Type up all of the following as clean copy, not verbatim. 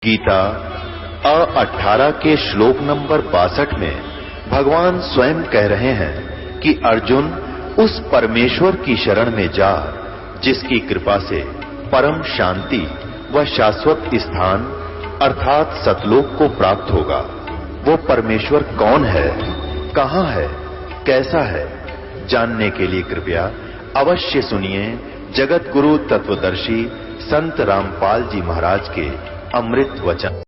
गीता 18 के श्लोक नंबर 62 में भगवान स्वयं कह रहे हैं कि अर्जुन उस परमेश्वर की शरण में जा जिसकी कृपा से परम शांति व शाश्वत स्थान अर्थात सतलोक को प्राप्त होगा। वो परमेश्वर कौन है, कहां है, कैसा है, जानने के लिए कृपया अवश्य सुनिए जगत गुरु तत्वदर्शी संत रामपाल जी महाराज के अमृत वचन।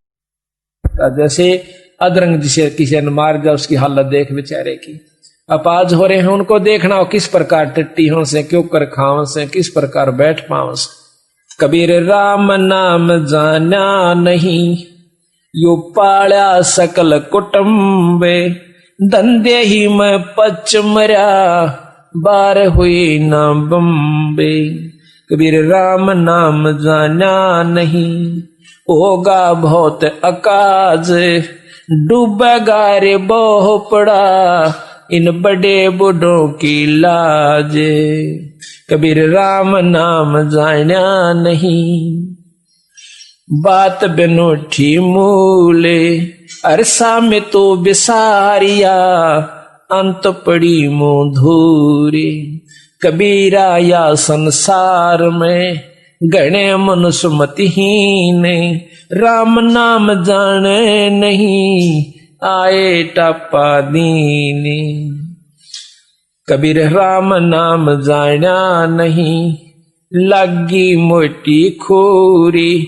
जैसे अदरंग जिसे किसी ने मार दिया उसकी हालत देख बेचारे की, अपाज हो रहे हैं, उनको देखना हो किस प्रकार टट्टी हो से, क्यों कर खाओ से, किस प्रकार बैठ पाओ से। कबीर राम नाम जाना नहीं, यो पाड़ा सकल कुटुंबे, धंधे ही में पच मरा, बार हुई ना बम्बे। कबीर राम नाम जाना नहीं, होगा बहुत अकाज, डूबेगा रे बोह पड़ा, इन बड़े बूढ़ों की लाज। कबीर राम नाम जाना नहीं, बात बिनूठी मूले, अरसा में तो बिसारिया, अंत पड़ी मुंह धूरी। कबीरा या संसार में गणे मनुष्य मतिहीन, राम नाम जाने नहीं, आए टापा दीने। कबीर राम नाम जाना नहीं, लगी मोटी खोरी,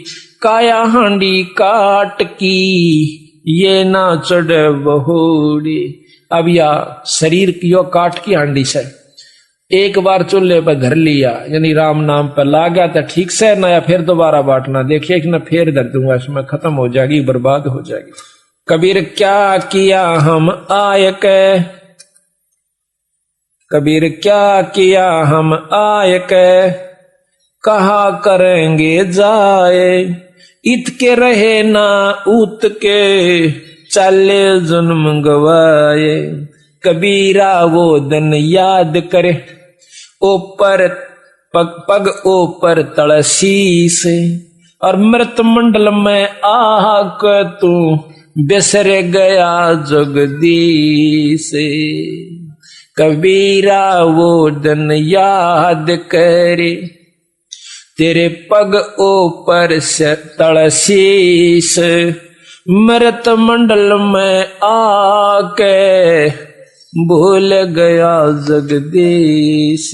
काया हांडी काट की, ये ना चढ़ बहोड़ी। अब या शरीर की यो काट की हांडी से एक बार चूल्हे पर धर लिया, यानी राम नाम पर ला गया तो ठीक से, ना या फिर दोबारा बांटना, देखिए कि ना फिर धर दूंगा, इसमें खत्म हो जाएगी, बर्बाद हो जाएगी। कबीर क्या किया हम आय के, कबीर क्या किया हम आय के, कहा करेंगे जाए, इत के रहे ना उत के, चले जन्म गवाए। कबीरा वो दिन याद करे, ऊपर पग ऊपर तड़सी से, और मृत मंडल में आह तू बिसर गया जगदीश। कबीरा वो दिन याद करे, तेरे पग ऊपर से तड़सीस, मृत मंडल में आके भूल गया जगदीश।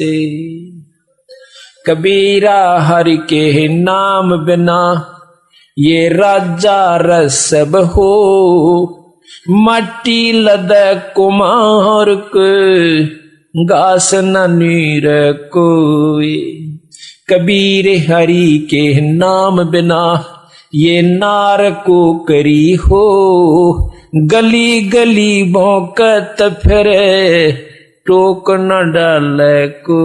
कबीरा हरि के नाम बिना ये राजा रसब हो, माटी लद कुमार के घास न नीर कोई। कबीर हरि के नाम बिना ये नार को करी हो, गली गली भौंकत फिरे, टोक न डाले को।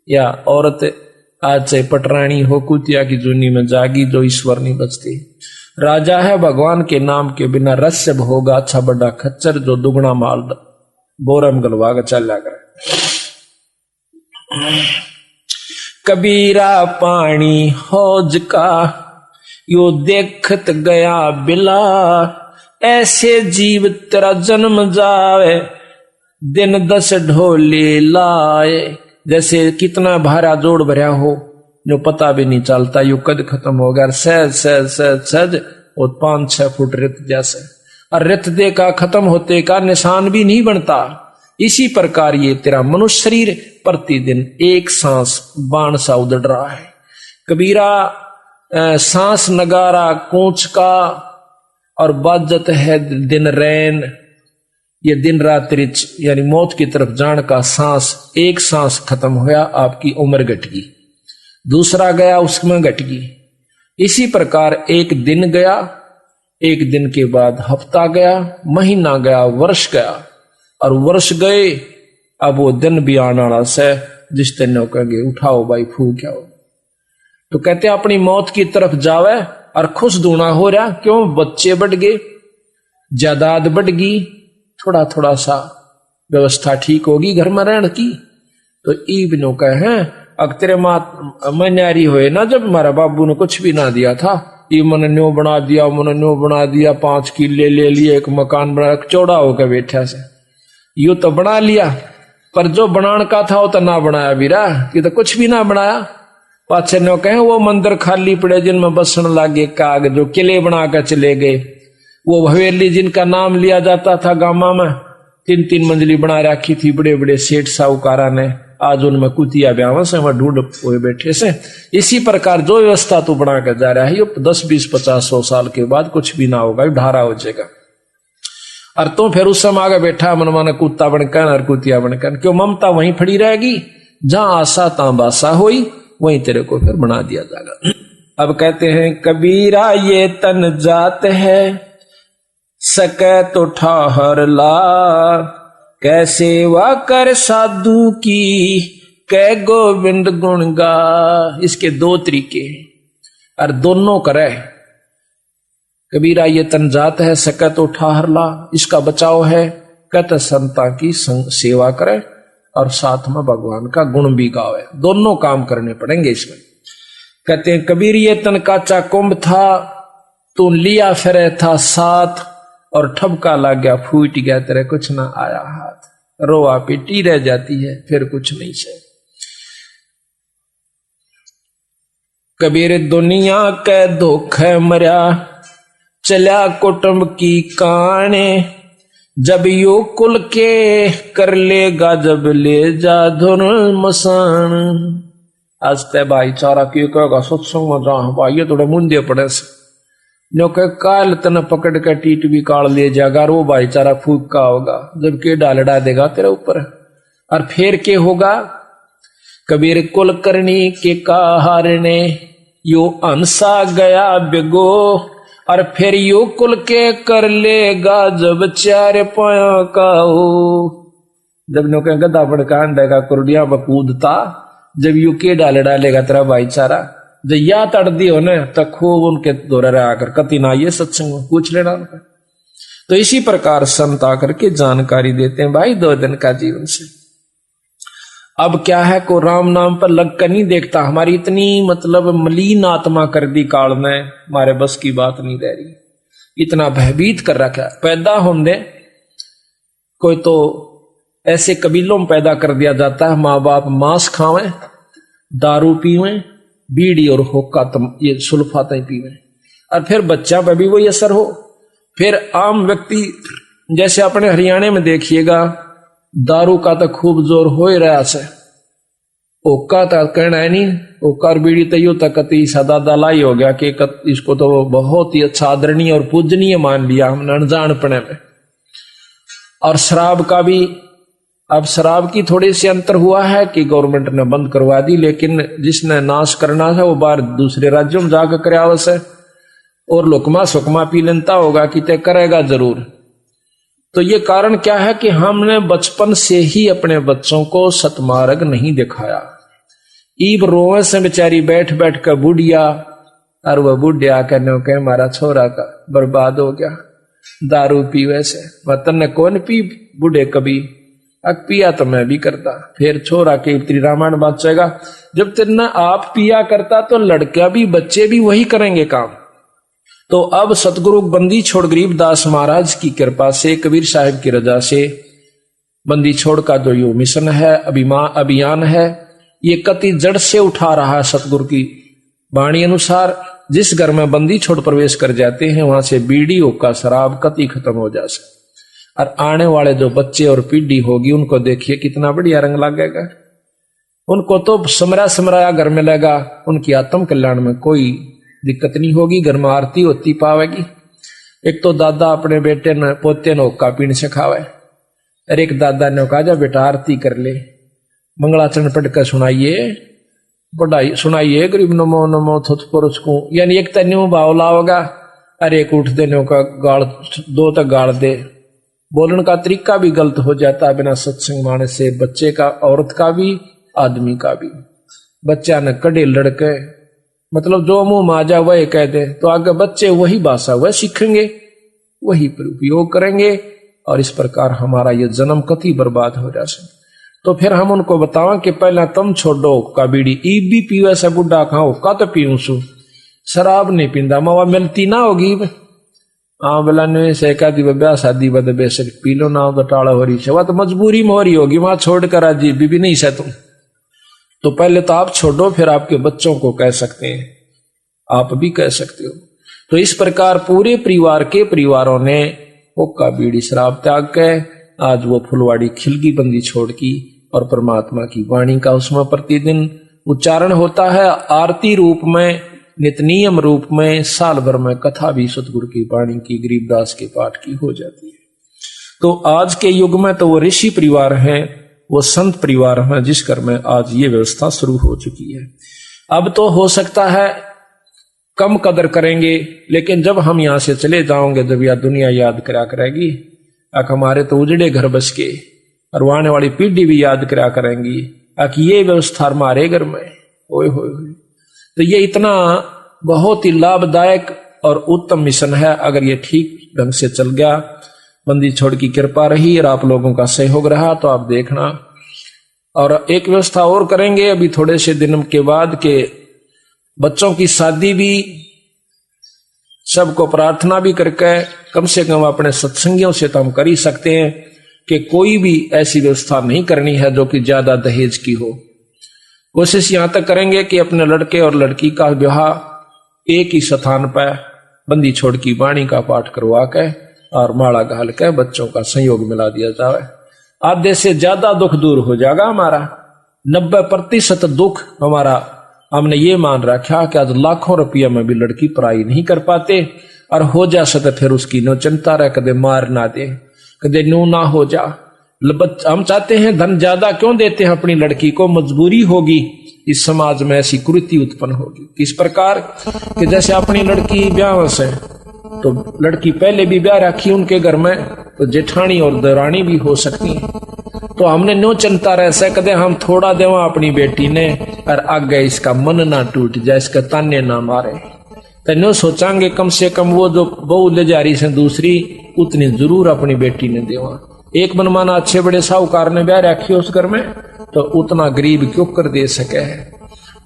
या औरत आज से पटरानी हो, कुतिया की जूनी में जागी, जो ईश्वर नहीं बचती। राजा है भगवान के नाम के बिना रस्यब होगा, अच्छा बड़ा खच्चर जो दुगना माल बोरम गलवा का चल करे। कबीरा पानी हौज का यो देखत गया बिला, ऐसे जीव तेरा जन्म जावे, दिन 10 ढोले लाए। जैसे कितना भारा जोड़ भरा हो, जो पता भी नहीं चलता, यू कद खत्म हो गया, सहज सहज सहज सहज, और 5-6 फुट रित जैसे, और रित दे का खत्म होते का निशान भी नहीं बनता। इसी प्रकार ये तेरा मनुष्य शरीर प्रतिदिन एक सांस बाण सा उदड़ रहा है। कबीरा सांस नगारा कूच का, और बाजत है दिन रैन, ये दिन रात रिच, यानी मौत की तरफ जान का सांस। एक सांस खत्म होया, आपकी उम्र घट गई, दूसरा गया उसमें घट गई। इसी प्रकार एक दिन गया, एक दिन के बाद हफ्ता गया, महीना गया, वर्ष गया, और वर्ष गए, अब वो दिन भी आने वाला से, जिस दिन कहेंगे उठाओ भाई फूक आओ। तो कहते अपनी मौत की तरफ जावे और खुश दूना हो रहा, क्यों? बच्चे बढ़ गए, जायदाद बढ़ गई, थोड़ा थोड़ा सा व्यवस्था ठीक होगी घर में रहने की। तो ईबनो कहे अग तेरे मात मन्यारी हुए ना, जब हमारा बाबू ने कुछ भी ना दिया था, ये मन न्यो बना दिया, मन न्यो बना दिया, 5 किले ले लिए, एक मकान बना, चौड़ा होकर बैठा से। यू तो बना लिया, पर जो बनाने का था वो तो ना बनाया वीरा, ये तो कुछ भी ना बनाया। पाछे न्यो कहे वो मंदिर खाली पड़े जिनमें बसन लागे काग, जो किले बनाकर चले गए। वो हवेली जिनका नाम लिया जाता था गामा में, 3-3 मंजिली बना रखी थी बड़े बड़े सेठ साहूकारा ने, आज उनमें कुतिया ब्याह से वहां ढूंढ हुए बैठे से। इसी प्रकार जो व्यवस्था तू बना कर जा रहा है, ये 10, 20, 50, 100 साल के बाद कुछ भी ना होगा, ढारा हो जाएगा। और तो फिर उस समय आगे बैठा मन माने कुत्ता बनकर और कुतिया बनकर, क्यों ममता वहीं खड़ी रहेगी, जहां आशा तां बासा होई, वहीं तेरे को फिर बना दिया जाएगा। अब कहते हैं कबीरा ये तन जात है, सके तो ठहर ला, कैसे वा कर साधु की, कै गोविंद गुण गा। इसके 2 तरीके हैं और दोनों करे। कबीरा ये तन जात है, सके तो ठहर ला, इसका बचाव है, कहते संता की सेवा करे और साथ में भगवान का गुण भी गावे। दोनों काम करने पड़ेंगे इसमें। कहते हैं कबीर ये तन काचा कुंभ था, तू लिया फिरे था साथ, और ठबका लग गया फूट गया, तेरे कुछ ना आया हाथ। रोआ पीटी रह जाती है, फिर कुछ नहीं से। कबीर दुनिया के धोखे मरिया, चला कुटुंब की काने, जब यो कुल के कर लेगा, जब ले जा धुन मसान। आज ते भाईचारा क्यों कहेगा सत्संग में जा भाई, ये थोड़े मुंदे पड़े से नो के काल तन पकड़ के टीट भी काल ले जाएगा, वो भाईचारा फूक का होगा, जब के डालडा देगा तेरे ऊपर। और फिर के होगा, कबीर कुल करनी के कहारने, यो अंसा गया बिगो, और फिर यो कुल के कर लेगा, जब 4 पाया का हो। जब नो के गदा पड़का अंडेगा कुरडिया बकूदता, जब यू के डालेगा तेरा भाईचारा, जब या तड़ दी हो न तो खूब उनके दौरे आकर कति ना ये सत्संग में पूछ लेना उनका। तो इसी प्रकार संत आकर के जानकारी देते हैं भाई 2 दिन का जीवन से। अब क्या है, को राम नाम पर लग कर नहीं देखता, हमारी इतनी मतलब मलिन आत्मा कर दी काल ने, हमारे बस की बात नहीं रह रही, इतना भयभीत कर रखा। पैदा होंगे कोई तो ऐसे कबीलों में पैदा कर दिया जाता है, माँ बाप मांस खावें, दारू पीवें, बीड़ी और होक्का ये सुल्फाता ही पीवें, और फिर बच्चा पे भी वही असर हो। फिर आम व्यक्ति जैसे अपने हरियाणा में देखिएगा, दारू का तो खूब जोर हो ही रहा से, ओक्का तो कहना है नहीं, ओक्का और बीड़ी तो यूं तक सदा दलाई हो गया कि इसको तो बहुत ही अच्छा आदरणीय और पूजनीय मान लिया हमने अनजानपने में। और शराब का भी, अब शराब की थोड़ी सी अंतर हुआ है कि गवर्नमेंट ने बंद करवा दी, लेकिन जिसने नाश करना है वो बाहर दूसरे राज्यों में जाकर कराया से, और लुकमा सुकमा पी लेता होगा कि तय करेगा जरूर। तो ये कारण क्या है कि हमने बचपन से ही अपने बच्चों को सतमार्ग नहीं दिखाया। ईब रोवे से बेचारी बैठ बैठ कर बुढ़िया, और वह बुढ़िया कहने के हमारा छोरा का बर्बाद हो गया दारू पीवे से। वतन ने कौन पी बूढ़े कभी, अब पिया तो मैं भी करता। फिर छोरा के उत्तरी रामायण बाँचेगा, जब तेरना आप पिया करता तो लड़का भी बच्चे भी वही करेंगे काम। तो अब सतगुरु बंदी छोड़ गरीबदास महाराज की कृपा से, कबीर साहिब की रजा से, बंदी छोड़ का जो यो मिशन है, अभियान है, ये कति जड़ से उठा रहा है। सतगुरु की वाणी अनुसार जिस घर में बंदी छोड़ प्रवेश कर जाते हैं, वहां से बीड़ी होका शराब कति खत्म हो जाए। और आने वाले जो बच्चे और पीढ़ी होगी, उनको देखिए कितना बढ़िया रंग लगेगा। उनको तो समरा समराया घर में लगा, उनकी आत्म कल्याण में कोई दिक्कत नहीं होगी, घर में आरती होती पावेगी। एक तो दादा अपने बेटे ने पोते ने हुक्का पीने सिखावे, और एक दादा ने कहा जा बेटा आरती कर ले, मंगलाचरण पढ़ कर सुनाइए, पढ़ाई सुनाइए, गरीब नमो नमो थुत पुरुष को, यानी एक तन्यू भाव लाओगा, अरे एक उठ देने का गाड़, 2 तक गाड़ दे। बोलने का तरीका भी गलत हो जाता है बिना सत्संग माने से, बच्चे का, औरत का भी, आदमी का भी। बच्चा ने कड़े लड़के, मतलब जो मुंह माजा वही कह दे, तो आगे बच्चे वही भाषा वह सीखेंगे, वही उपयोग करेंगे, और इस प्रकार हमारा ये जन्म कति बर्बाद हो जाए। तो फिर हम उनको बतावा कि पहला तुम छोड़ो का बीड़ी, ईब भी पीवे से बुढ़ा खाओ का तो पीऊं सु, शराब नहीं पींदा मावा मिलती ना होगी बोला ने से कह दी ब्याह शादी बद बेशक पी लो ना तो टाड़ा हो रही है वह तो मजबूरी में हो रही होगी वहां छोड़कर आज भी नहीं से तुम तो पहले तो आप छोड़ो फिर आपके बच्चों को कह सकते हैं आप भी कह सकते हो। तो इस प्रकार पूरे परिवार के परिवारों ने हुक्का बीड़ी शराब त्याग के आज वो फुलवाड़ी खिलगी बंदी छोड़ की और परमात्मा की वाणी का उसमें प्रतिदिन उच्चारण होता है। आरती रूप में नितनियम रूप में साल भर में कथा भी सतगुरु की वाणी की गरीबदास के पाठ की हो जाती है। तो आज के युग में तो वो ऋषि परिवार हैं वो संत परिवार हैं जिस घर में आज ये व्यवस्था शुरू हो चुकी है। अब तो हो सकता है कम कदर करेंगे लेकिन जब हम यहां से चले जाओगे जब यह दुनिया याद करा करेगी हमारे तो उजड़े घर बस के और आने वाली पीढ़ी भी याद करा करेंगी ये व्यवस्था हमारे घर में ओए होए। तो ये इतना बहुत ही लाभदायक और उत्तम मिशन है। अगर ये ठीक ढंग से चल गया बंदी छोड़ की कृपा रही और आप लोगों का सहयोग रहा तो आप देखना। और एक व्यवस्था और करेंगे अभी थोड़े से दिन के बाद के बच्चों की शादी भी सबको प्रार्थना भी करके कम से कम अपने सत्संगियों से तो हम कर ही सकते हैं कि कोई भी ऐसी व्यवस्था नहीं करनी है जो कि ज्यादा दहेज की हो। कोशिश यहां तक करेंगे कि अपने लड़के और लड़की का विवाह एक ही स्थान पर बंदी छोड़ की वाणी का पाठ करवा के और माला घाल के बच्चों का संयोग मिला दिया जाए। आधे से ज्यादा दुख दूर हो जाएगा हमारा। 90% दुख हमारा हमने ये मान रखा कि आज लाखों रुपया में भी लड़की पढ़ाई नहीं कर पाते और हो जा सके फिर उसकी नो चिंता रहे कदे मार ना दे कदे नू ना हो जा। हम चाहते हैं धन ज्यादा क्यों देते हैं अपनी लड़की को मजबूरी होगी इस समाज में ऐसी कुरीति उत्पन्न होगी। किस प्रकार कि जैसे अपनी लड़की ब्याह से तो लड़की पहले भी ब्याह रखी उनके घर में तो जेठानी और दरानी भी हो सकती है। तो हमने नो चिंता रह सकते हम थोड़ा देवा अपनी बेटी ने और आगे इसका मन ना टूट जाए इसका ताने ना मारे तो नो सोचांगे कम से कम वो जो बहू ले जा रही से दूसरी उतनी जरूर अपनी बेटी ने देवा। एक मनमाना अच्छे बड़े साहूकार ने ब्याह रखी उस घर में तो उतना गरीब क्यों कर दे सके है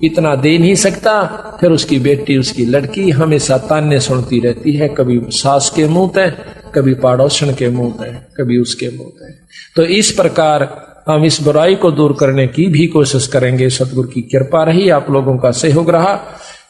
इतना दे नहीं सकता। फिर उसकी बेटी उसकी लड़की हमेशा ताने सुनती रहती है कभी सास के मुंह पे कभी पड़ोसन के मुंह पे कभी उसके मुंह पे। तो इस प्रकार हम इस बुराई को दूर करने की भी कोशिश करेंगे। सतगुरु की कृपा रही आप लोगों का सहयोग रहा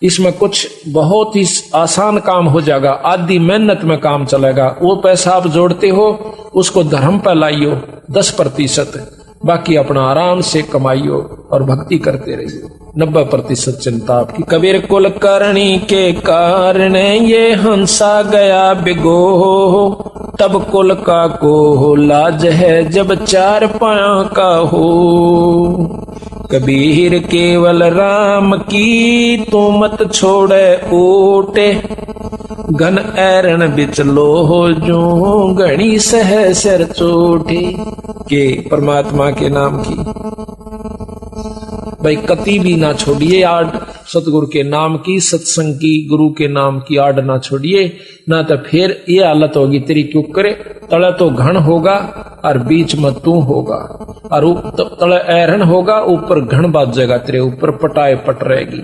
इसमें कुछ बहुत ही आसान काम हो जाएगा। आधी मेहनत में काम चलेगा। वो पैसा आप जोड़ते हो उसको धर्म पर लाइयो 10%, बाकी अपना आराम से कमाइयो और भक्ति करते रहियो। 90% चिंता आपकी। कबीर कुल करणी के कारण ये हंसा गया बिगो तब कुल का को लाज है जब 4 पाया का हो। कबीर केवल राम की तू मत छोड़े ओटे घन ऐरण बिच लो जो घणी सह सिर चोटे। के परमात्मा के नाम की भाई कति भी ना छोड़िए आड़ सतगुरु के नाम की सत्संग की गुरु के नाम की आड़ ना छोड़िए ना तो फिर ये हालत होगी तेरी क्यों करे तले तो घन होगा और बीच में तू होगा और तले ऐरन होगा ऊपर घन बाजेगा तेरे ऊपर पटाए पट रहेगी।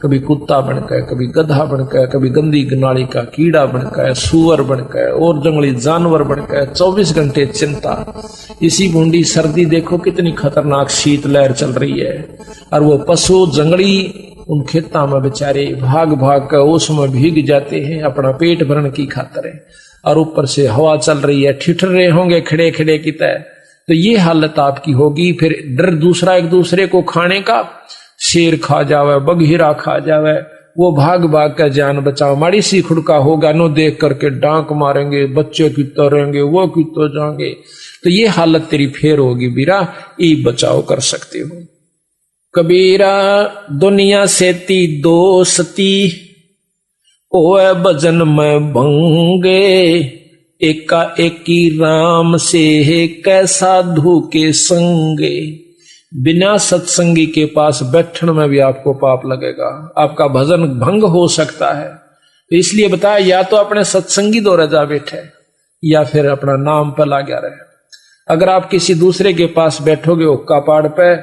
कभी कुत्ता बनकर कभी गधा बनकर कभी गंदी नाली का कीड़ा बनकर सुअर बनकर और जंगली जानवर बनकर 24 घंटे चिंता। इसी बूंदी सर्दी देखो कितनी खतरनाक शीतलहर चल रही है और वो पशु जंगली उन खेता में बेचारे भाग भाग कर उसमें भीग जाते हैं अपना पेट भरने की खातिर और ऊपर से हवा चल रही है ठिठर रहे होंगे खड़े खड़े की तरह। तो ये हालत आपकी होगी। फिर डर दूसरा एक दूसरे को खाने का शेर खा जावे बघीरा खा जावे वो भाग भाग कर जान बचाओ। माड़ी सी खुड़का होगा नो देख करके डांक मारेंगे बच्चे कितो रहेंगे वो कितो जाएंगे। तो ये हालत तेरी फेर होगी बीरा ये बचाव कर सकते हो। कबीरा दुनिया से ती दोस्ती ओए भजन में भंगे एका एकी राम से कैसा साधु के संगे। बिना सत्संगी के पास बैठने में भी आपको पाप लगेगा आपका भजन भंग हो सकता है। तो इसलिए बताया या तो अपने सत्संगी दो रजा बैठे या फिर अपना नाम पर ला गया रहे। अगर आप किसी दूसरे के पास बैठोगे हुक्का पाड़ पे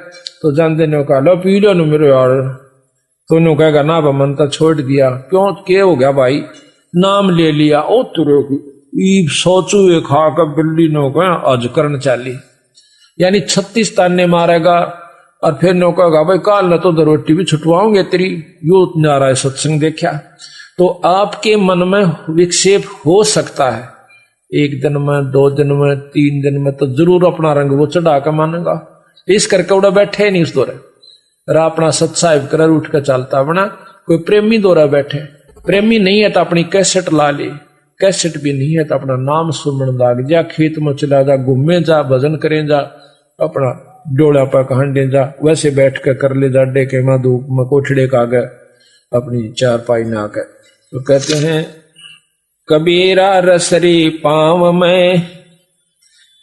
तो जान देने का लो पी लो न मेरे यार तो उन्होंने कहेगा ना मन तो छोड़ दिया। क्यों क्या हो गया भाई? नाम ले लिया ओ तुरे की सोचू ये खा कर बिल्ली ने कहा आज करन चाली, यानी 36 ताने मारेगा। और फिर नो कहेगा भाई काल न तो रोटी भी छुटवाओगे तेरी, यो नारा है सत्संग देखा। तो आपके मन में विक्षेप हो सकता है, 1 दिन में 2 दिन में 3 दिन में तो जरूर अपना रंग वो चढ़ा कर मानेगा। इस करके उड़ा बैठे नहीं उस दौरे रा अपना सत्साहिब कर उठ कर चलता बना। कोई प्रेमी दौरा बैठे, प्रेमी नहीं है तो अपनी कैसेट ला ले, कैसेट भी नहीं है तो अपना नाम सुमन लाग जा, खेत में चला जा, घूमे जा, भजन करें जा, अपना डोला पर कहंडे जा, वैसे बैठ कर ले जा डे के माँ धूप में कोठड़े का गए अपनी चारपाई ना कर। तो कहते हैं कबीरा रसरी पाँव में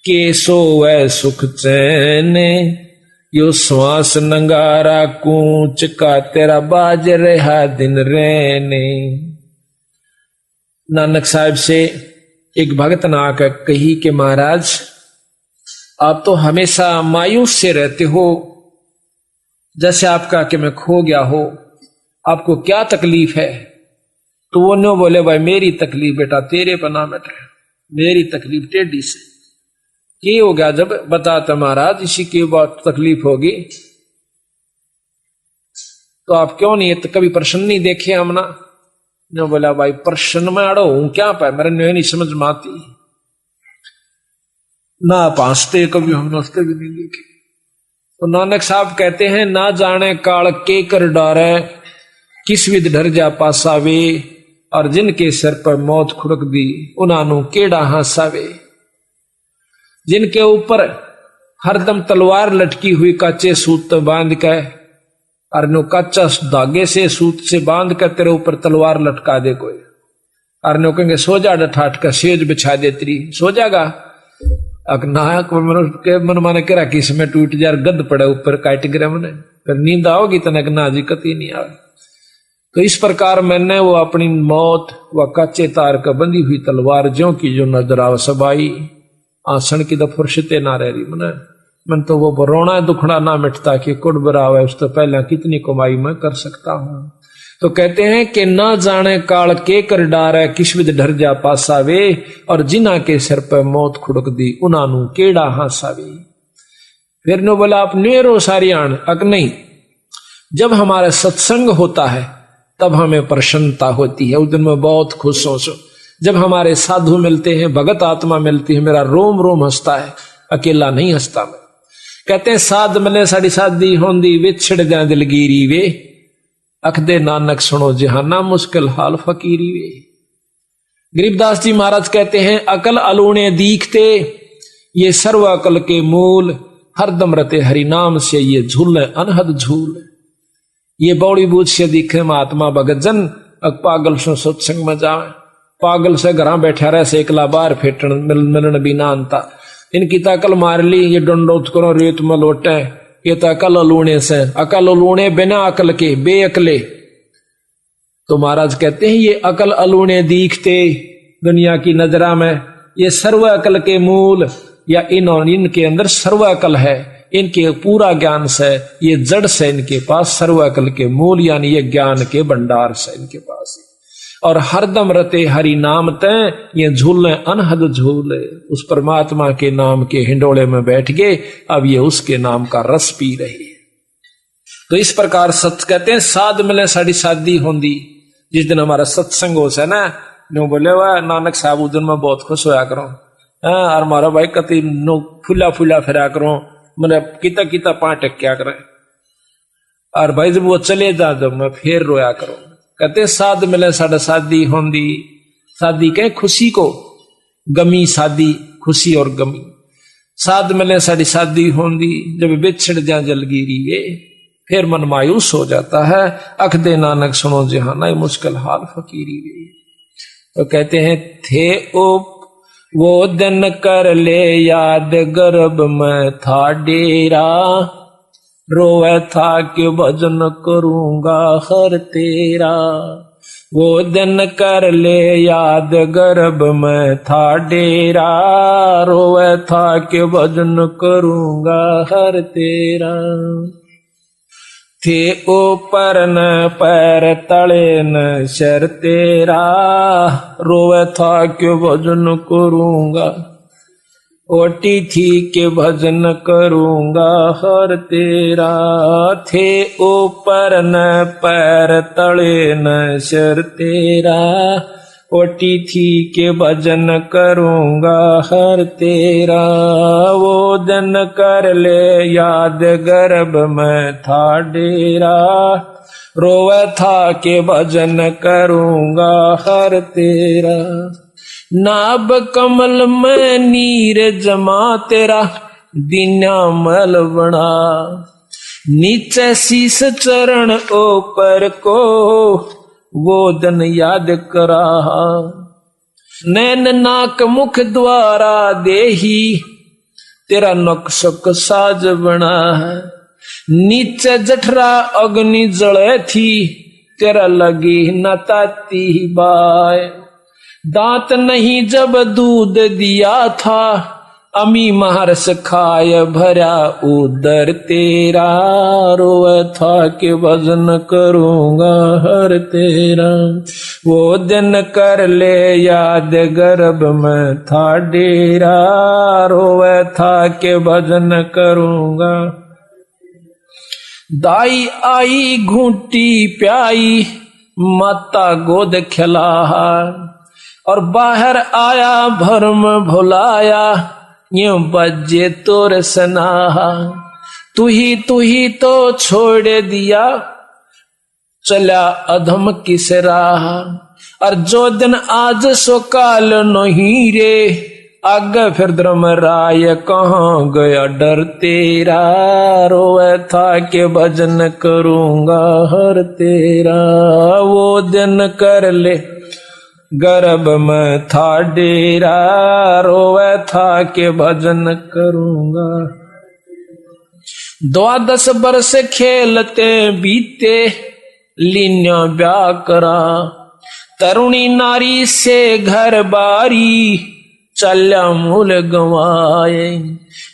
के सोए सुख चैन, यो श्वास नंगारा कूच का तेरा बाज रहा दिन रहने। नानक साहब से एक भगत ने आकर कही कि महाराज आप तो हमेशा मायूस से रहते हो, जैसे आपका कि मैं खो गया हो, आपको क्या तकलीफ है? तो वो नो बोले भाई मेरी तकलीफ बेटा तेरे पना में है, मेरी तकलीफ टेढ़ी से। ये हो गया जब बताता महाराज इसी की बात तकलीफ होगी तो आप क्यों नहीं तो कभी प्रश्न नहीं देखे हमना? नो बोला भाई प्रश्न में अड़ो हूं क्या पाए, मेरे नहीं समझ में आती ना, पांचते कभी हमने उसके भी नहीं देखे। तो नानक साहब कहते हैं ना जाने काल के कर डारे, किस विध डर जा पासावे, और जिनके सिर पर मौत खुड़क दी उन्हानू केड़ा हासावे। जिनके ऊपर हरदम तलवार लटकी हुई काचे सूत बांध के, और नो कच्चा धागे से सूत से बांध कर तेरे ऊपर तलवार लटका दे कोई, और नो कहेंगे सो जा डठाट का सेज बिछा दे तेरी, सो जागा नायक के मन माने करा कि इसमें टूट जा गद पड़े ऊपर काट गिरा मैंने, फिर नींद आओगी तनक ना जी कती नहीं आवे। तो इस प्रकार मैंने वो अपनी मौत व कच्चे तार का बंधी हुई तलवार ज्यों की जो नजर आव सबाई, आसन की तो फुर्सते ना रह रही मन तो वो रोना दुखड़ा ना मिटता कि कुड़ बरावे उस तो पहले कितनी कमाई मैं कर सकता हूं। तो कहते हैं कि ना जाने काल के कर डारे, किस विध डर जा पासावे, और जिना के सिर पर मौत खुड़क दी उनानू केड़ा हासावे। फिर नो बोला आप नेरो सारी आन अक नहीं, जब हमारा सत्संग होता है तब हमें प्रसन्नता होती है, उस दिन में बहुत खुश हो। जब हमारे साधु मिलते हैं, भगत आत्मा मिलती है, मेरा रोम रोम हंसता है, अकेला नहीं हंसता मैं। कहते हैं साध मिले साड़ी साधी होंदी, विछड़ जा दिलगीरी वे, अखदे नानक सुनो जहाना मुश्किल हाल फकीरी वे। गरीबदास जी महाराज कहते हैं अकल अलूणे दीखते, ये सर्व अकल के मूल, हरदम रते हरि नाम से ये झूले अनहद झूल। ये बौड़ी बूझ से दिखे महात्मा भगत जन, पागल से सत्संग में जावे, पागल से घर बैठा रहे से एकला बार फेटन मिलन बिना अंता। इनकी तो अकल मार ली, ये डंडोत करो रेत में लोटे, ये तो अकल अलूणे से, अकल अलूणे बिना अकल के बेअकले। तो महाराज कहते हैं ये अकल अलूणे दीखते दुनिया की नजरा में, ये सर्व अकल के मूल, या इनके अंदर सर्व अकल है, इनके पूरा ज्ञान से, ये जड़ से इनके पास सर्व अकल के मूल, यानी ये ज्ञान के भंडार से इनके पास है। और हरदम रते हरि नाम तय, ये झूले अनहद झूले, उस परमात्मा के नाम के हिंडोले में बैठ गए, अब ये उसके नाम का रस पी रहे हैं। तो इस प्रकार सत्य कहते हैं साध मिले साड़ी शादी होंदी। जिस दिन हमारा सत्संग हो से ना, नो बोले वाह नानक साहब उस दिन में बहुत खुश होया करो, और मारा भाई कति नो फुला फुला फिरा करो, मैंने किता किता पांच क्या करे, और भाई जब वो चले जा जब मैं फिर रोया करो। कहते साध मिले साढ़े शादी होंदी, शादी कहे खुशी को, गमी शादी, खुशी और गमी। साध मिले साड़ी शादी होंदी, जब बिछड़ जा जलगीरी वे, फिर मन मायूस हो जाता है, अख दे नानक सुनो जहाना मुश्किल हाल फकीरी वे। तो कहते हैं थे वो दिन कर ले याद, गर्भ में था डेरा, रोए था कि भजन करूंगा हर तेरा। वो दिन कर ले याद, गर्भ में था डेरा, रोए था कि भजन करूंगा हर तेरा। थे ऊपर न पैर तले न शर तेरा, रोवे था क्यों भजन करूंगा, ओटी थी के भजन करूंगा हर तेरा। थे ऊपर न पैर तले न शर तेरा, ओटी थी के भजन करूंगा हर तेरा। वो दिन कर ले याद गर्भ में था डेरा, रोवे था के भजन करूंगा हर तेरा। नाभ कमल में नीर जमा तेरा, दीना मल बना, नीचे शीस चरण ऊपर को, वो दिन याद करा। नैन नाक मुख द्वारा देही, तेरा नक्शक साज बना है। नीचे जठरा अग्नि जले थी, तेरा लगी न ताती बाय। दांत नहीं जब दूध दिया था, अमी महर्ष खाय भरा उदर तेरा, रोवे था के भजन करूंगा हर तेरा। वो दिन कर ले याद गर्भ में था डेरा, रोवे था के भजन करूंगा। दाई आई घूंटी प्याई, माता गोद खिला, और बाहर आया भरम भुलाया, यूं बजे तोर सनाहा। तू ही तो छोड़ दिया, चला अधम किस राह। और जो दिन आज सो काल नहीं रे, आगे फिर धर्म राय कहाँ गया डर तेरा, रोवे था के भजन करूंगा हर तेरा। वो दिन कर ले गर्भ में था डेरा, रोवे था के भजन करूंगा। 12 बरस खेलते बीते, लीन्या ब्याह करा, तरुणी नारी से घर बारी, चल्या मूल गवाए।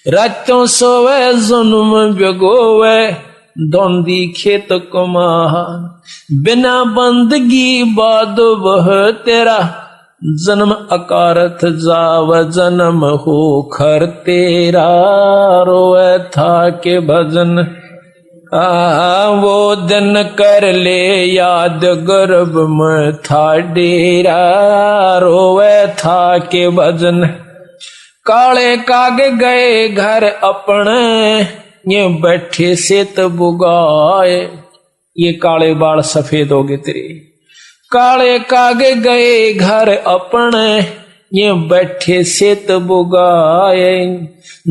रातों सोवे जुन्म बिगोवे, धोंदी खेत कमा, बिना बंदगी बाद वह तेरा, जन्म अकारथ जाव जन्म हो खर तेरा, रोवे था के भजन। वो दिन कर ले याद गर्भ में था डेरा, रोवे था के भजन। काले कागे गए घर अपने, ये बैठे से बुगाए। ये काले बाल सफेद हो गए तेरे, काले कागे गए घर अपने, ये बैठे से बुगाए।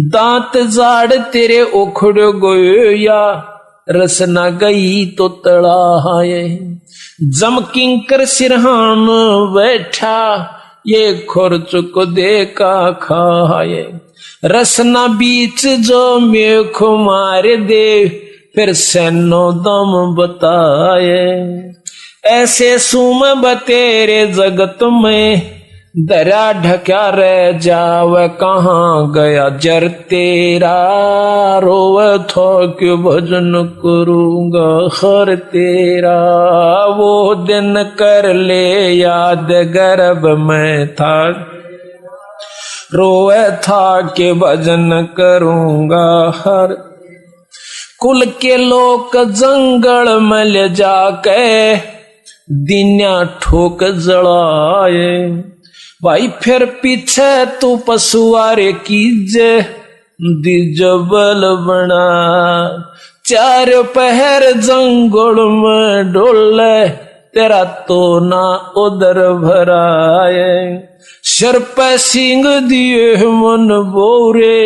दांत जाड़ तेरे उखड़ गए या, रसना गई तो तड़ाए। जम किंकर सिरहान बैठा, ये खुरच को देखा खाए। रसना बीच जो मेख मार दे, फिर सैनो दम बताए। ऐसे सुम बतेरे जगत में, दरा ढक्या रह जाव कहाँ गया जर तेरा, रोवे था क्यों भजन करूंगा हर तेरा। वो दिन कर ले याद गर्भ में था, रोवे था के भजन करूंगा हर। कुल के लोग जंगल में ले जाके, दिन्या ठोक जलाए। भाई फिर पीछे तू पशुआरे कीजे, दिजबल बना। चार पहर जंगल में डोले, तेरा तो ना उधर भराए। सिर पे सिंग दिए मन बोरे,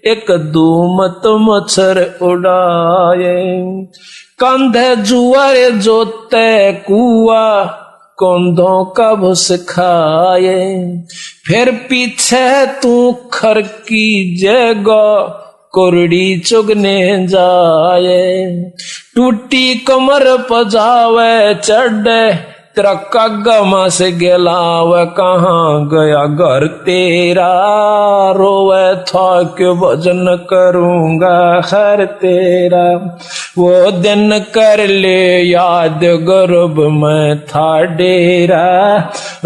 एक दूमत मच्छर उड़ाए। कंधे जुआरे जोते कुआ, कंधों का भुस खाए। फिर पीछे तू खर की जगह, कोरड़ी चुगने जाए। टूटी कमर पजावे चढ़े, तेरा कागा से गेला वह कहाँ गया घर तेरा, रोवे था कि भजन करूंगा हर तेरा, वो दिन कर ले याद गर्भ में था डेरा,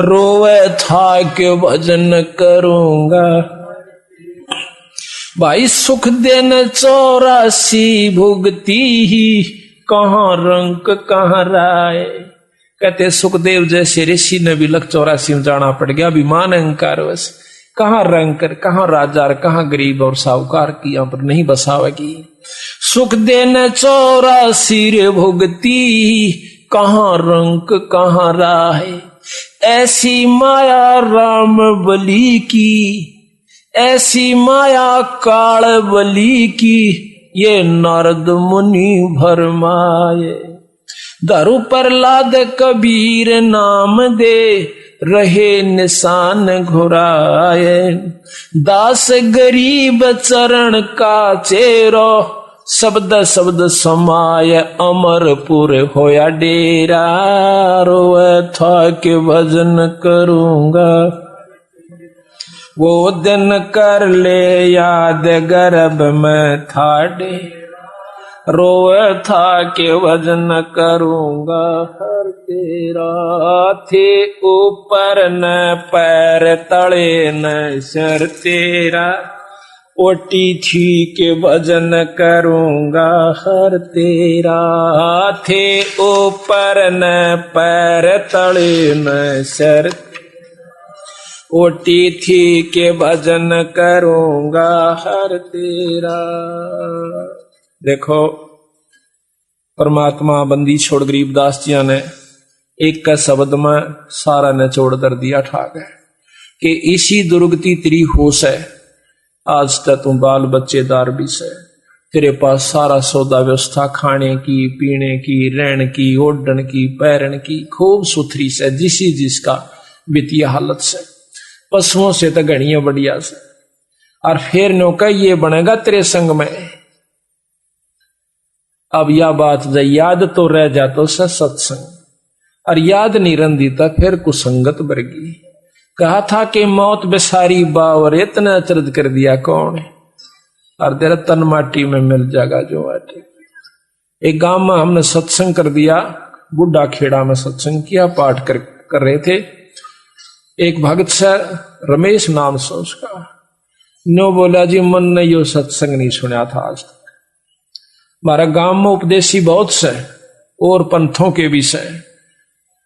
रोवे था कि भजन करूंगा। भाई सुख दिन 84 भुगती ही, कहाँ रंक कहाँ राय। कहते सुखदेव जैसे ऋषि ने भी लख 84 में जाना पड़ गया, अभिमान अहंकार वश कहाँ रंक कहाँ राजा कहाँ गरीब और साहूकार की यहाँ पर नहीं बसावेगी। सुख दिन 84 भुगती ही, कहाँ रंक कहाँ राय। ऐसी माया राम बली की, ऐसी माया काल बली की, ये नारद मुनि भरमाए। दारू प्रहलाद कबीर नाम दे, रहे निशान घुराए। दास गरीब चरण का चेरो, शब्द शब्द समाय अमरपुर होया डेरा, रोए था कि भजन करूंगा। वो दिन कर ले याद गर्भ में था डेरा, रोए था कि भजन करूंगा हर तेरा। थे ऊपर न पैर तले न सर तेरा, ओटी थी कि भजन करूंगा हर तेरा। थे ऊपर न पैर तले न सर, ओटी थी कि भजन करूंगा हर तेरा। देखो परमात्मा बंदी छोड़ गरीबदास जी ने एक का शब्द में सारा ने छोड़ कर दिया ठाक है कि इसी दुर्गति तेरी होश है। आज तक तू बाल बच्चेदार भी से, तेरे पास सारा सौदा व्यवस्था खाने की पीने की रहने की ओढ़न की पैरन की खूब सुथरी से, जिसी जिसका वित्तीय हालत से, पशुओं से तो घड़िया बढ़िया से। और फिर नौका ये बनेगा तेरे संग में। अब यह बात जब याद तो रह जातो से सत्संग, और याद नहीं रंदी था फिर कुसंगत बरगी। कहा था कि मौत बेसारी बावर, इतना अचरज कर दिया कौन है, और तेरा तन माटी में मिल जाएगा जो आटे। एक गांव में हमने सत्संग कर दिया, बुढ़ा खेड़ा में सत्संग किया, पाठ कर रहे थे। एक भगत से रमेश नाम से उसका, नो बोला जी मन ने यो सत्संग नहीं सुना था आज तक। हमारा गांव में उपदेशी बहुत से और पंथों के भी से,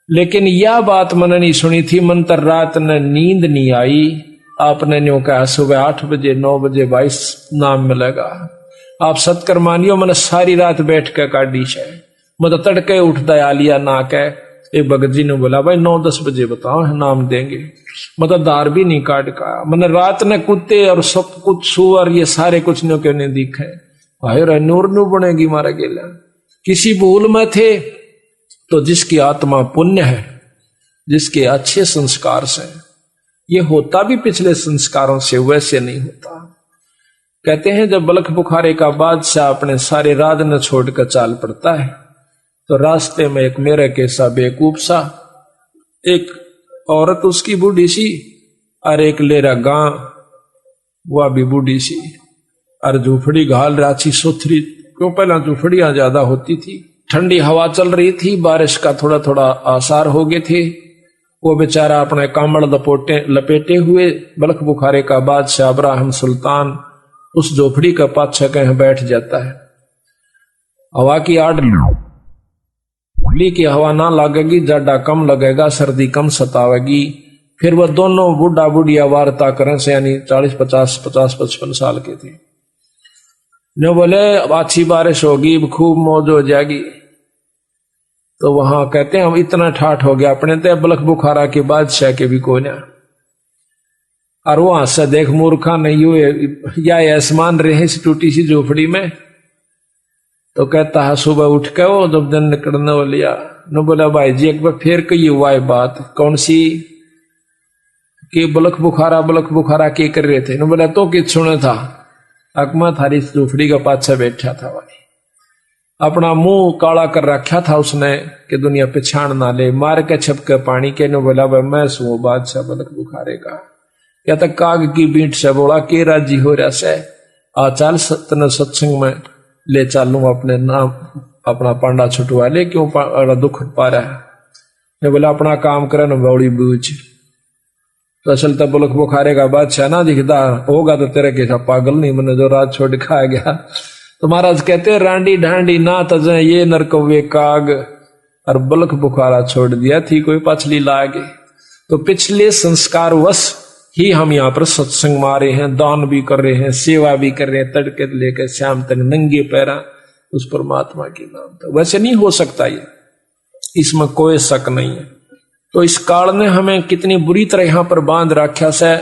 लेकिन यह बात मैंने नहीं सुनी थी। मन तर रात ने नींद नहीं आई। आपने न्यू कहा सुबह 8 बजे 9 बजे 22 नाम मिलेगा। आप सत्कर मानियो, मैंने सारी रात बैठ के काटी है। मतलब तड़के उठता आ लिया ना कह। एक भगत जी ने बोला भाई 9-10 बजे बताओ नाम देंगे। मतलब दार भी नहीं काट का। मैंने रात ने कुत्ते और सब कुछ सुअर ये सारे कुछ न्यू क्यों नहीं दिखे। भाई नूर नू बनेगी मारा गेला। किसी भूल में थे तो जिसकी आत्मा पुण्य है, जिसके अच्छे संस्कार से, ये होता भी पिछले संस्कारों से, वैसे नहीं होता। कहते हैं जब बलख बुखारे का बादशाह अपने सारे राज न छोड़कर चाल पड़ता है तो रास्ते में एक मेरे के सा बेवकूफ सा, एक औरत उसकी बूढ़ी सी और एक लेरा गां वह भी बूढ़ी सी, और झूपड़ी घाल राची सुथरी, क्यों पहला झूपड़ियां ज्यादा होती थी। ठंडी हवा चल रही थी, बारिश का थोड़ा थोड़ा आसार हो गए थे। वो बेचारा अपने कामड़ लपेटे हुए बलख बुखारे का बादशाह अब्राहम सुल्तान उस झोपड़ी का पाछा कहीं बैठ जाता है। हवा की आड़ ली की हवा ना लगेगी, जाडा कम लगेगा, सर्दी कम सतावेगी। फिर वह दोनों बूढ़ा बुढ़िया वार्ता करें से, यानी 40-50-55 साल के थे। जो बोले अब अच्छी बारिश होगी, खूब मौज हो जाएगी। तो वहां कहते हैं हम इतना ठाठ हो गया अपने ते बलख बुखारा के बादशाह के भी कोई ना। और वहां से देख मूर्खा नहीं हुए या आसमान रहे इस टूटी सी झोपड़ी में। तो कहता है सुबह उठ के वो जब दिन निकलने वो लिया न बोला भाई जी एक बार फिर कही हुआ है बात कौन सी कि बलख बुखारा के कर रहे थे। न बोला तो कित सुने था, अकमा थारी झोपड़ी का पाछा बैठा था भाई। अपना मुंह काला कर रखा था उसने कि दुनिया पहचान ना ले, मार के छपके पानी के ने बोला भाई मैं सू बादशाह बलक बुखारेगा। या तक काग की बीट से बोला के राजी हो रहा से आ चल तने सत्संग में ले चालू अपने नाम अपना पांडा छुटवा ले, क्यों दुख पा रहा है। ने बोला अपना काम करे न बौड़ी बूझ। तो असल तो बलक बुखारेगा बादशाह ना दिखता होगा तो तेरे के पागल नहीं मैंने जो रात छोड़ खाया गया। तो महाराज कहते रांडी ढांडी ना तजे ये नरकवे काग, और बलक बुखारा छोड़ दिया थी कोई पछली लागे। तो पिछले संस्कार वश ही हम यहाँ पर सत्संग मारे हैं, दान भी कर रहे हैं, सेवा भी कर रहे हैं, तड़के लेकर शाम तक नंगे पैरा उस परमात्मा के नाम पर। वैसे नहीं हो सकता ये, इसमें कोई शक नहीं है। तो इस काल ने हमें कितनी बुरी तरह यहां पर बांध रखा से।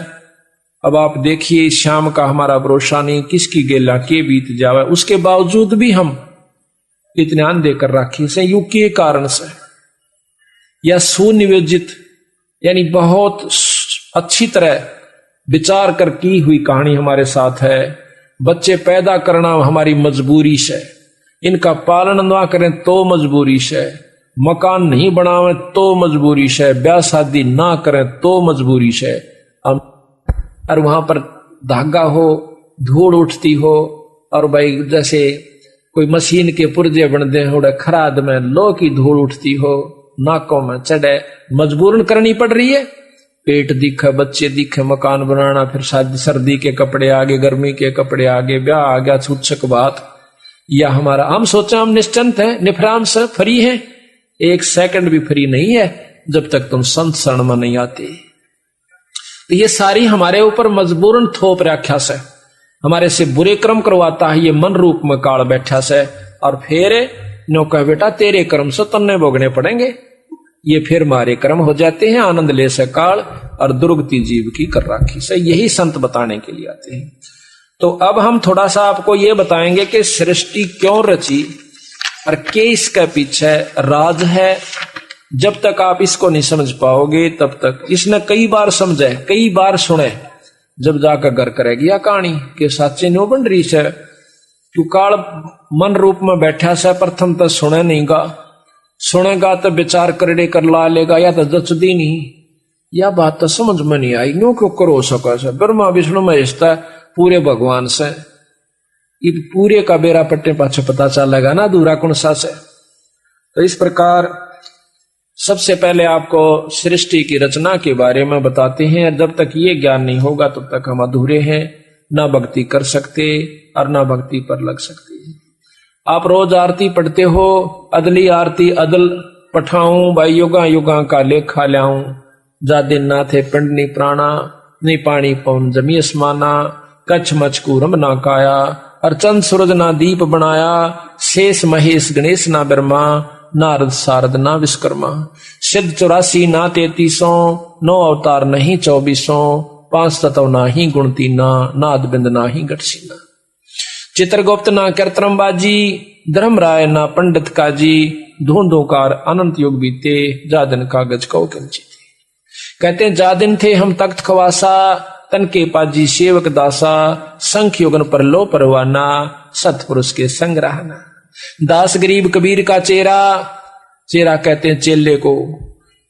अब आप देखिए शाम का हमारा भरोसा नहीं, किसकी गेला के बीत जावे, उसके बावजूद भी हम इतने अंधे कर रखे से युग के कारण से, या सुनियोजित यानी बहुत अच्छी तरह विचार कर की हुई कहानी हमारे साथ है। बच्चे पैदा करना हमारी मजबूरी से, इनका पालन ना करें तो मजबूरी से, मकान नहीं बनावे तो मजबूरी से, ब्याह शादी ना करें तो मजबूरी से। और वहां पर धागा हो, धूल उठती हो, और भाई जैसे कोई मशीन के पुर्जे बनते हो, खराद में लो की धूल उठती हो, नाकों में चढ़े, मजबूरन करनी पड़ रही है। पेट दिखे, बच्चे दिखे, मकान बनाना, फिर शादी, सर्दी के कपड़े आगे, गर्मी के कपड़े आगे, ब्याह आ गया, छूछक बात। या हमारा हम सोचा हम निश्चिंत हैं, निफराम से फ्री हैं, एक सेकंड भी फ्री नहीं है जब तक तुम संत शरण में नहीं आते। तो ये सारी हमारे ऊपर मजबूरन थोप रखा से, हमारे से बुरे कर्म करवाता है ये मन रूप में काल बैठा से। और फिर नो कह बेटा तेरे कर्म से तन्ने भोगने पड़ेंगे, ये फिर मारे कर्म हो जाते हैं। आनंद ले से काल और दुर्गति जीव की कर राखी से, यही संत बताने के लिए आते हैं। तो अब हम थोड़ा सा आपको ये बताएंगे कि सृष्टि क्यों रची और के इसके पीछे राज है। जब तक आप इसको नहीं समझ पाओगे तब तक, इसने कई बार समझे, कई बार सुने, जब जाकर घर करेगी या कहानी के साचे नो बन रही से। क्यों काल मन रूप में बैठा से, प्रथम तो सुने नहीं गा, सुनेगा तो विचार करने कर ला लेगा, या तो जचदी नहीं, या बात तो समझ में नहीं आई, नो क्यों करो सका से। ब्रह्मा विष्णु महेश पूरे भगवान से, ये पूरे का बेरा पट्टे पाछे पता चलेगा ना दूरा कौन सा से। तो इस प्रकार सबसे पहले आपको सृष्टि की रचना के बारे में बताते हैं। जब तक ये ज्ञान नहीं होगा तब तक हम अधूरे हैं, ना भक्ति कर सकते और ना भक्ति पर लग सकते। आप रोज आरती पढ़ते हो, अदली आरती अदल पठाऊं, भाई युगा युगा का लेखा ल्याऊं, जा दिन ना थे पिंड नी प्राणा, नी पानी पौन जमी असमाना, कच्छ मचकूरम ना काया, और चंद सूरज ना दीप बनाया, शेष महेश गणेश ना ब्रह्मा, नारद सारद ना विश्वकर्मा, सिद्ध 84 ना 3300, 9 अवतार नहीं 2400, 5 तत्व ना ही गुणती ना, नाद बिंद ना ही गठसीना, चित्रगुप्त ना कीर्तनबाजी, धर्मराय ना पंडित काजी, धूंधोकार अनंत युग बीते, जा दिन कागज को कंचिते। कहते हैं जा दिन थे हम तख्त खवासा, तन के पाजी सेवक दासा, संख युगन पर लो परवाना, सतपुरुष के संग रहना। दास गरीब कबीर का चेहरा, चेहरा कहते हैं चेले को,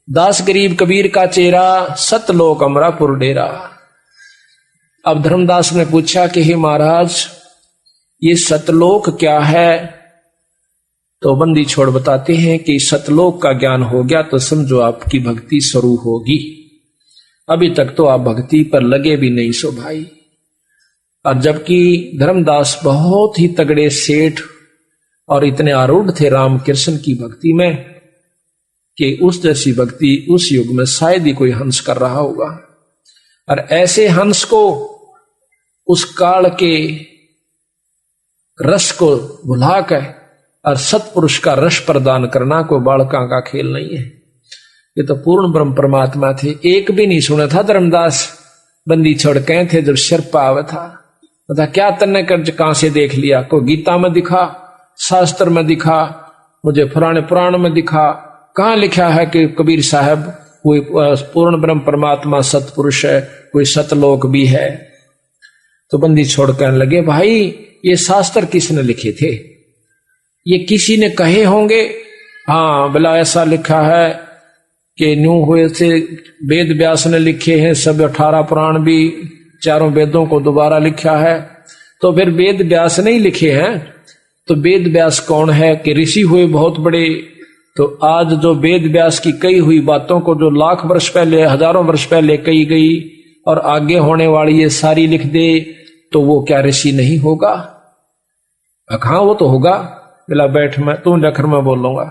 दास गरीब कबीर का चेहरा, सतलोक अमरापुर डेरा। अब धर्मदास ने पूछा कि हे महाराज ये सतलोक क्या है? तो बंदी छोड़ बताते हैं कि सतलोक का ज्ञान हो गया तो समझो आपकी भक्ति शुरू होगी। अभी तक तो आप भक्ति पर लगे भी नहीं सो भाई। और जबकि धर्मदास बहुत ही तगड़े सेठ और इतने आरूढ़ थे राम कृष्ण की भक्ति में कि उस जैसी भक्ति उस युग में शायद ही कोई हंस कर रहा होगा। और ऐसे हंस को उस काल के रस को भुलाकर और सतपुरुष का रस प्रदान करना कोई बालका का खेल नहीं है। ये तो पूर्ण ब्रह्म परमात्मा थे। एक भी नहीं सुना था धर्मदास बंदी छोड़ कहे थे जब शर्प आवा था, बता क्या तन्ने कर कहां से देख लिया? कोई गीता में दिखा, शास्त्र में दिखा, मुझे पुराने पुराण में दिखा, कहां लिखा है कि कबीर साहब कोई पूर्ण ब्रह्म परमात्मा सतपुरुष है, कोई सतलोक भी है? तो बंदी छोड़ कहने लगे भाई ये शास्त्र किसने लिखे थे? ये किसी ने कहे होंगे, हाँ भला ऐसा लिखा है कि न्यू हुए थे, वेद व्यास ने लिखे हैं सब 18 पुराण भी, चारों वेदों को दोबारा लिखा है। तो फिर वेद व्यास नहीं लिखे हैं तो वेद व्यास कौन है कि ऋषि हुए बहुत बड़े। तो आज जो वेद व्यास की कही हुई बातों को जो लाख वर्ष पहले, हजारों वर्ष पहले कही गई और आगे होने वाली ये सारी लिख दे, तो वो क्या ऋषि नहीं होगा? हाँ वो तो होगा। मिला बैठ, मैं तू अखर में बोल लूंगा।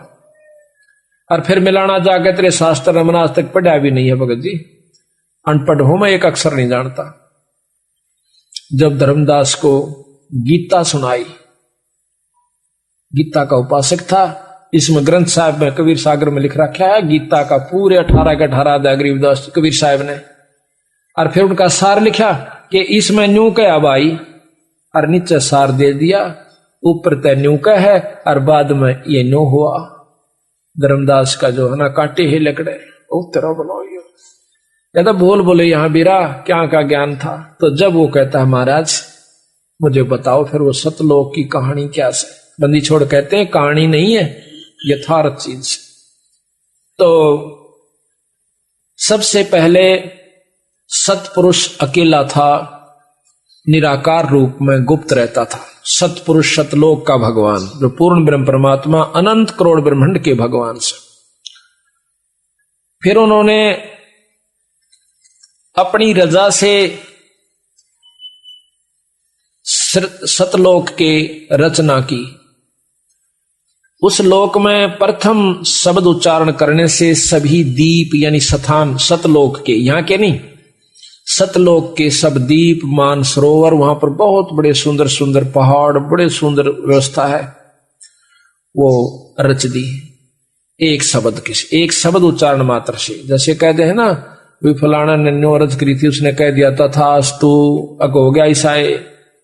और फिर मिलाना जाके तेरे शास्त्र में आज तक पढ़ा भी नहीं है भगत जी, अनपढ़ हूं मैं, एक अक्षर नहीं जानता। जब धर्मदास को गीता सुनाई, गीता का उपासक था, इसमें ग्रंथ साहब में कबीर सागर में लिख रखा है गीता का पूरे 18 के 18 अध्याय गरीबदास कबीर साहब ने। और फिर उनका सार लिखा कि इसमें न्यू कहा भाई, और नीचे सार दे दिया, ऊपर तय न्यू का है और बाद में ये न्यू हुआ। धर्मदास का जो है ना कांटे ही लकड़े, ओ तेरा बोलो ये ज्यादा बोल बोले यहाँ बीरा क्या का ज्ञान था। तो जब वो कहता है महाराज मुझे बताओ फिर वो सतलोक की कहानी क्या से, बंदी छोड़ कहते हैं कहानी नहीं है यथार्थ चीज। तो सबसे पहले सतपुरुष अकेला था, निराकार रूप में गुप्त रहता था। सतपुरुष सतलोक का भगवान जो पूर्ण ब्रह्म परमात्मा अनंत करोड़ ब्रह्मांड के भगवान से। फिर उन्होंने अपनी रजा से सतलोक के रचना की। उस लोक में प्रथम शब्द उच्चारण करने से सभी दीप यानी स्थान सतलोक के, यहां के नहीं, सतलोक के सब दीप, मान सरोवर, वहां पर बहुत बड़े सुंदर सुंदर पहाड़, बड़े सुंदर व्यवस्था है, वो रच दी एक शब्द के, एक शब्द उच्चारण मात्र से। जैसे कहते हैं ना वे फलाना ने न्यो रच करी थी, उसने कह दिया तथास्तु, अग हो गया ईसाए,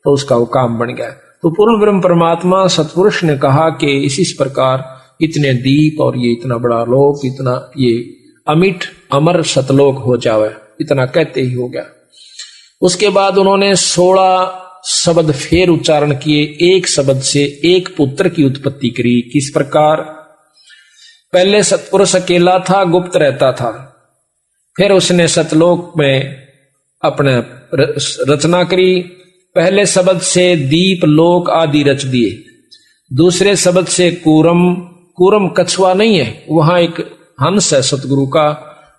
तो उसका वो काम बन गया। तो पूर्ण ब्रह्म परमात्मा सतपुरुष ने कहा कि इसी प्रकार इतने दीप और ये इतना बड़ा लोक, इतना ये अमिट अमर सतलोक हो जावे, इतना कहते ही हो गया। उसके बाद उन्होंने 16 शब्द फेर उच्चारण किए, एक शब्द से एक पुत्र की उत्पत्ति करी। किस प्रकार? पहले सतपुरुष अकेला था, गुप्त रहता था, फिर उसने सतलोक में अपने रचना करी। पहले शब्द से दीप लोक आदि रच दिए, दूसरे शब्द से कूरम, कूरम कछुआ नहीं है, वहां एक हंस है सतगुरु का,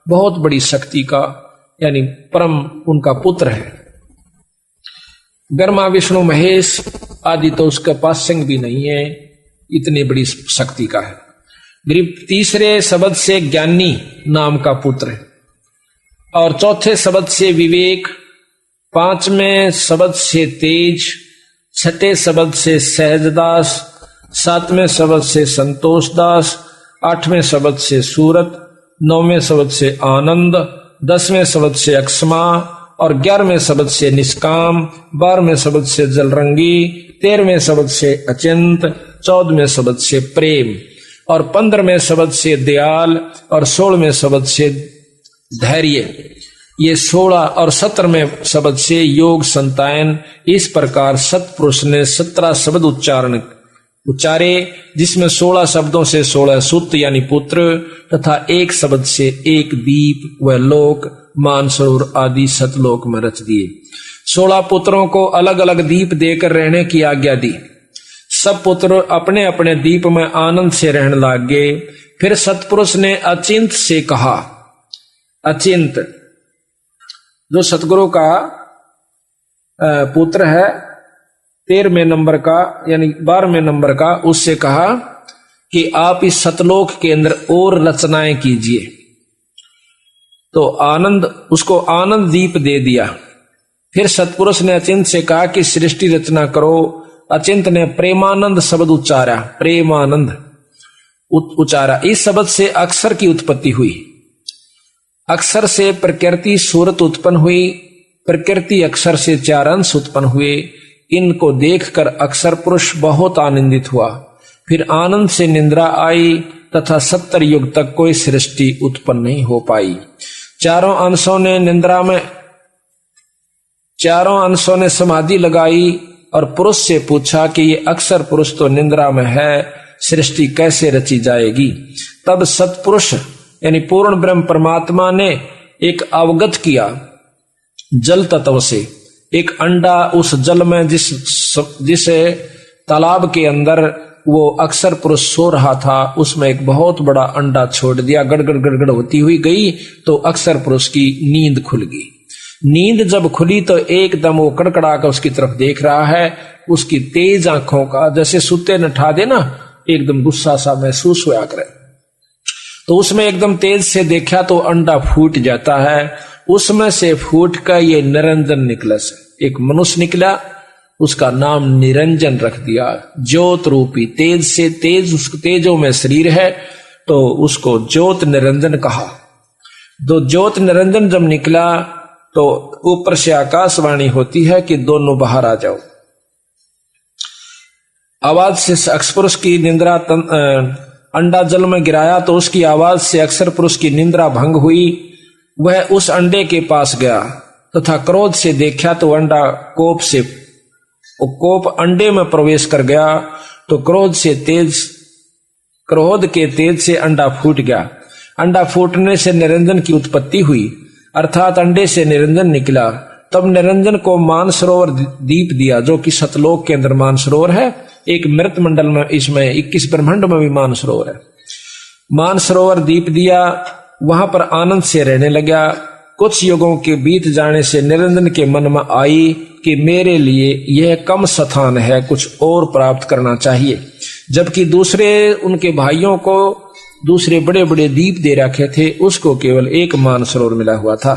बहुत बड़ी शक्ति का, यानी परम उनका पुत्र है। ब्रह्मा विष्णु महेश आदि तो उसके पास संग भी नहीं है, इतनी बड़ी शक्ति का है। तीसरे शब्द से ज्ञानी नाम का पुत्र है, और चौथे शब्द से विवेक, पांचवें शब्द से तेज, छठे शब्द से सहजदास, सातवें शब्द से संतोषदास, आठवें शब्द से सूरत, नौवें शब्द से आनंद, 10वें शब्द से अक्षमा, और 11वें शब्द से निष्काम, 12वें शब्द से जलरंगी, 13वें शब्द से अचिंत, 14वें शब्द से प्रेम, और 15वें शब्द से दयाल, और 16वें शब्द से धैर्य। ये 16 और 17वें शब्द से योग संतायन। इस प्रकार सतपुरुष ने 17 शब्द उच्चारे, जिसमें 16 शब्दों से 16 सूत यानी पुत्र, तथा एक शब्द से एक दीप व लोक, मानसरोवर आदि सतलोक में रच दिए। 16 पुत्रों को अलग अलग दीप देकर रहने की आज्ञा दी। सब पुत्र अपने अपने दीप में आनंद से रहने लग गए। फिर सतपुरुष ने अचिंत से कहा, अचिंत जो सतगुरु का पुत्र है 13वें नंबर का यानी 12वें नंबर का, उससे कहा कि आप इस सतलोक के अंदर और रचनाएं कीजिए। तो आनंद, उसको आनंद दीप दे दिया। फिर सतपुरुष ने अचिंत से कहा कि सृष्टि रचना करो। अचिंत ने प्रेमानंद शब्द उच्चारा, प्रेमानंद उच्चारा। इस शब्द से अक्षर की उत्पत्ति हुई। अक्षर से प्रकृति सूरत उत्पन्न हुई, प्रकृति अक्षर से 4 अंश उत्पन्न हुए। इनको देखकर अक्षर पुरुष बहुत आनंदित हुआ। फिर आनंद से निंद्रा आई तथा 70 युग तक कोई सृष्टि उत्पन्न नहीं हो पाई। चारों अंशों ने समाधि लगाई और पुरुष से पूछा कि ये अक्सर पुरुष तो निद्रा में है, सृष्टि कैसे रची जाएगी। तब सत्पुरुष यानी पूर्ण ब्रह्म परमात्मा ने एक अवगत किया जल तत्व से। एक अंडा उस जल में जिस तालाब के अंदर वो अक्सर पुरुष सो रहा था, उसमें एक बहुत बड़ा अंडा छोड़ दिया। गड़गड़ गड़गड़ होती हुई गई तो अक्सर पुरुष की नींद खुल गई। नींद जब खुली तो एकदम वो कड़कड़ा कर उसकी तरफ देख रहा है। उसकी तेज आंखों का जैसे सुते न ठा दे ना, एकदम गुस्सा सा महसूस हुआ करे। तो उसमें एकदम तेज से देखा तो अंडा फूट जाता है। उसमें से फूट कर ये निरंजन निकला से एक मनुष्य निकला, उसका नाम निरंजन रख दिया। ज्योत रूपी तेज से तेज, उस तेजों में शरीर है तो उसको ज्योत निरंजन कहा। तो ज्योत निरंजन जब निकला तो ऊपर से आकाशवाणी होती है कि दोनों बाहर आ जाओ। आवाज से अक्सर पुरुष की निंद्रा अंडा जल में गिराया तो उसकी आवाज से अक्सर पुरुष की निंद्रा भंग हुई। वह उस अंडे के पास गया तथा क्रोध से देखा तो अंडा कोप अंडे में प्रवेश कर गया तो क्रोध के तेज से अंडा फूट गया। अंडा फूटने से निरंजन की उत्पत्ति हुई, अर्थात अंडे से निरंजन निकला। तब निरंजन को मानसरोवर दीप दिया, जो कि सतलोक के अंदर मानसरोवर है। एक मृत मंडल में इसमें 21 ब्रह्मांड में भी मानसरोवर है। मानसरोवर दीप दिया, वहां पर आनंद से रहने लगा। कुछ युगों के बीत जाने से निरंजन के मन में आई कि मेरे लिए यह कम स्थान है, कुछ और प्राप्त करना चाहिए। जबकि दूसरे उनके भाइयों को दूसरे बड़े बड़े दीप दे रखे थे, उसको केवल एक मानसरोवर मिला हुआ था।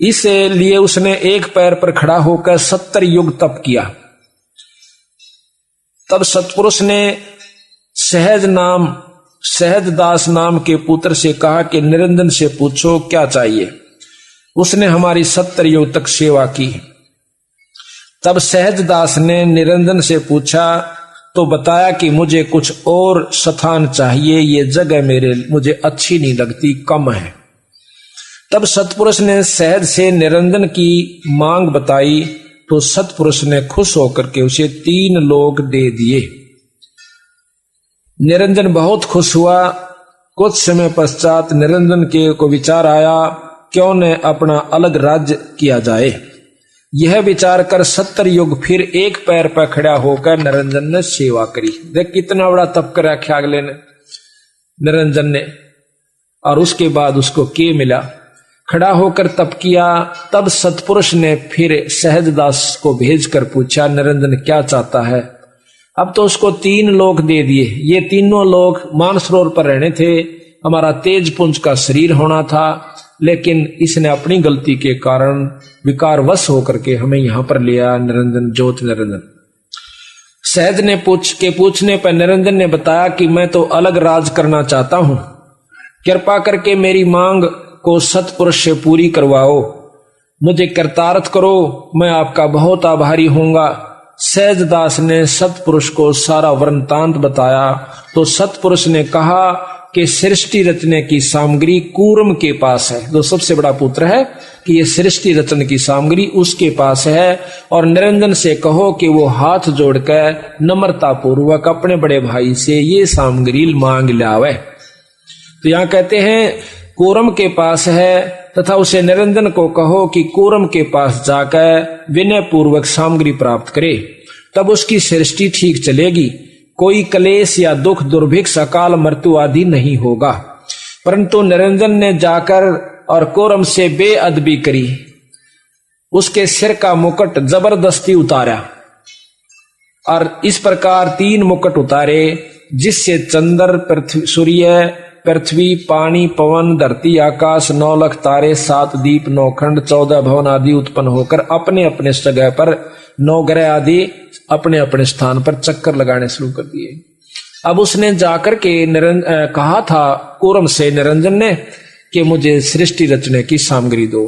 इसलिए उसने एक पैर पर खड़ा होकर 70 युग तप किया। तब सतपुरुष ने सहजदास नाम के पुत्र से कहा कि निरंजन से पूछो क्या चाहिए। उसने हमारी 70 युग तक सेवा की। तब सहजदास ने निरंजन से पूछा तो बताया कि मुझे कुछ और स्थान चाहिए, ये जगह मुझे अच्छी नहीं लगती, कम है। तब सतपुरुष ने सहज से निरंजन की मांग बताई तो सतपुरुष ने खुश होकर के उसे 3 लोक दे दिए। निरंजन बहुत खुश हुआ। कुछ समय पश्चात निरंजन को विचार आया क्यों न अपना अलग राज्य किया जाए। यह विचार कर 70 युग फिर एक पैर पर खड़ा होकर निरंजन ने सेवा करी। देख कितना बड़ा तप कर रखा अगले ने निरंजन ने। और उसके बाद उसको के मिला, खड़ा होकर तप किया। तब सतपुरुष ने फिर सहजदास को भेजकर पूछा निरंजन क्या चाहता है। अब तो उसको 3 लोक दे दिए। ये तीनों लोक मानसरोवर पर रहने थे, हमारा तेज पुंज का शरीर होना था, लेकिन इसने अपनी गलती के कारण विकारवश होकर के हमें यहां पर लिया। निरंजन ज्योत निरंजन सहज ने पूछने पर निरंजन ने बताया कि मैं तो अलग राज करना चाहता हूं, कृपा करके मेरी मांग को सतपुरुष से पूरी करवाओ, मुझे कृतार्थ करो, मैं आपका बहुत आभारी होऊंगा। सहजदास ने सतपुरुष को सारा वृत्तांत बताया तो सतपुरुष ने कहा कि सृष्टि रचने की सामग्री कूर्म के पास है, जो सबसे बड़ा पुत्र है, कि ये सृष्टि रचन की सामग्री उसके पास है। और निरंजन से कहो कि वो हाथ जोड़कर नम्रता पूर्वक अपने बड़े भाई से ये सामग्री मांग लावे। तो यहाँ कहते हैं कूर्म के पास है, तथा उसे निरंजन को कहो कि कूर्म के पास जाकर विनय पूर्वक सामग्री प्राप्त करे, तब उसकी सृष्टि ठीक चलेगी, कोई क्लेश या दुख दुर्भिक्ष अकाल मृत्यु आदि नहीं होगा। परंतु निरंजन ने जाकर और कूर्म से बेअदबी करी, उसके सिर का मुकुट जबरदस्ती उतारा और इस प्रकार 3 मुकुट उतारे, जिससे चंद्र सूर्य पृथ्वी पानी पवन धरती आकाश 9 लाख तारे 7 दीप 9 खंड 14 भवन आदि उत्पन्न होकर अपने अपने जगह पर 9 ग्रह आदि अपने अपने स्थान पर चक्कर लगाने शुरू कर दिए। अब उसने जाकर के कहा था कूर्म से निरंजन ने कि मुझे सृष्टि रचने की सामग्री दो।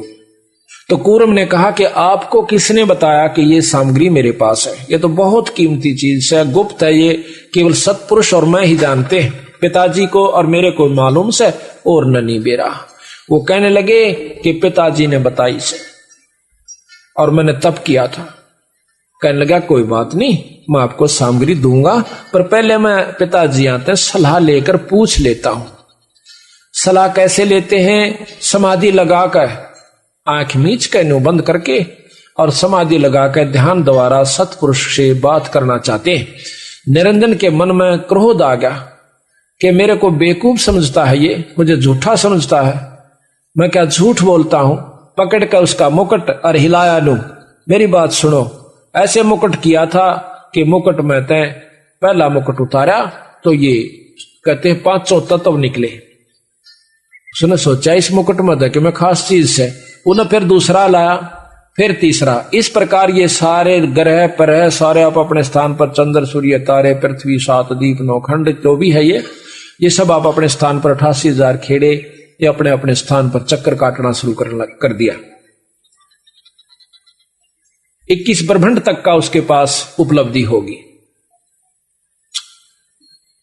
तो कूर्म ने कहा कि आपको किसने बताया कि ये सामग्री मेरे पास है, ये तो बहुत कीमती चीज है, गुप्त है, ये केवल सतपुरुष और मैं ही जानते हैं, पिताजी को और मेरे को मालूम से और ननी बेरा। वो कहने लगे कि पिताजी ने बताई से और मैंने तप किया था। कहने लगा कोई बात नहीं, मैं आपको सामग्री दूंगा, पर पहले मैं पिताजी आते सलाह लेकर पूछ लेता हूं। सलाह कैसे लेते हैं? समाधि लगाकर, आंख मीच कर नो बंद करके और समाधि लगाकर ध्यान द्वारा सतपुरुष से बात करना चाहते हैं। निरंजन के मन में क्रोध आ गया कि मेरे को बेवकूफ समझता है, ये मुझे झूठा समझता है, मैं क्या झूठ बोलता हूं। पकड़ कर उसका मुकुट और हिलाया लूं, मेरी बात सुनो। ऐसे मुकुट किया था कि मुकुट में तय पहला मुकुट उतारा तो ये कहते हैं 500 तत्व निकले। उसने सोचा इस मुकुट में कि मैं खास चीज से, उन्हें फिर दूसरा लाया, फिर तीसरा। इस प्रकार ये सारे ग्रह परह सारे आप अपने स्थान पर, चंद्र सूर्य तारे पृथ्वी 7 दीप 9 खंड जो भी है ये सब आप अपने स्थान पर 88,000 खेड़े ये अपने अपने स्थान पर चक्कर काटना शुरू कर दिया। 21 ब्रह्मांड तक का उसके पास उपलब्धि होगी।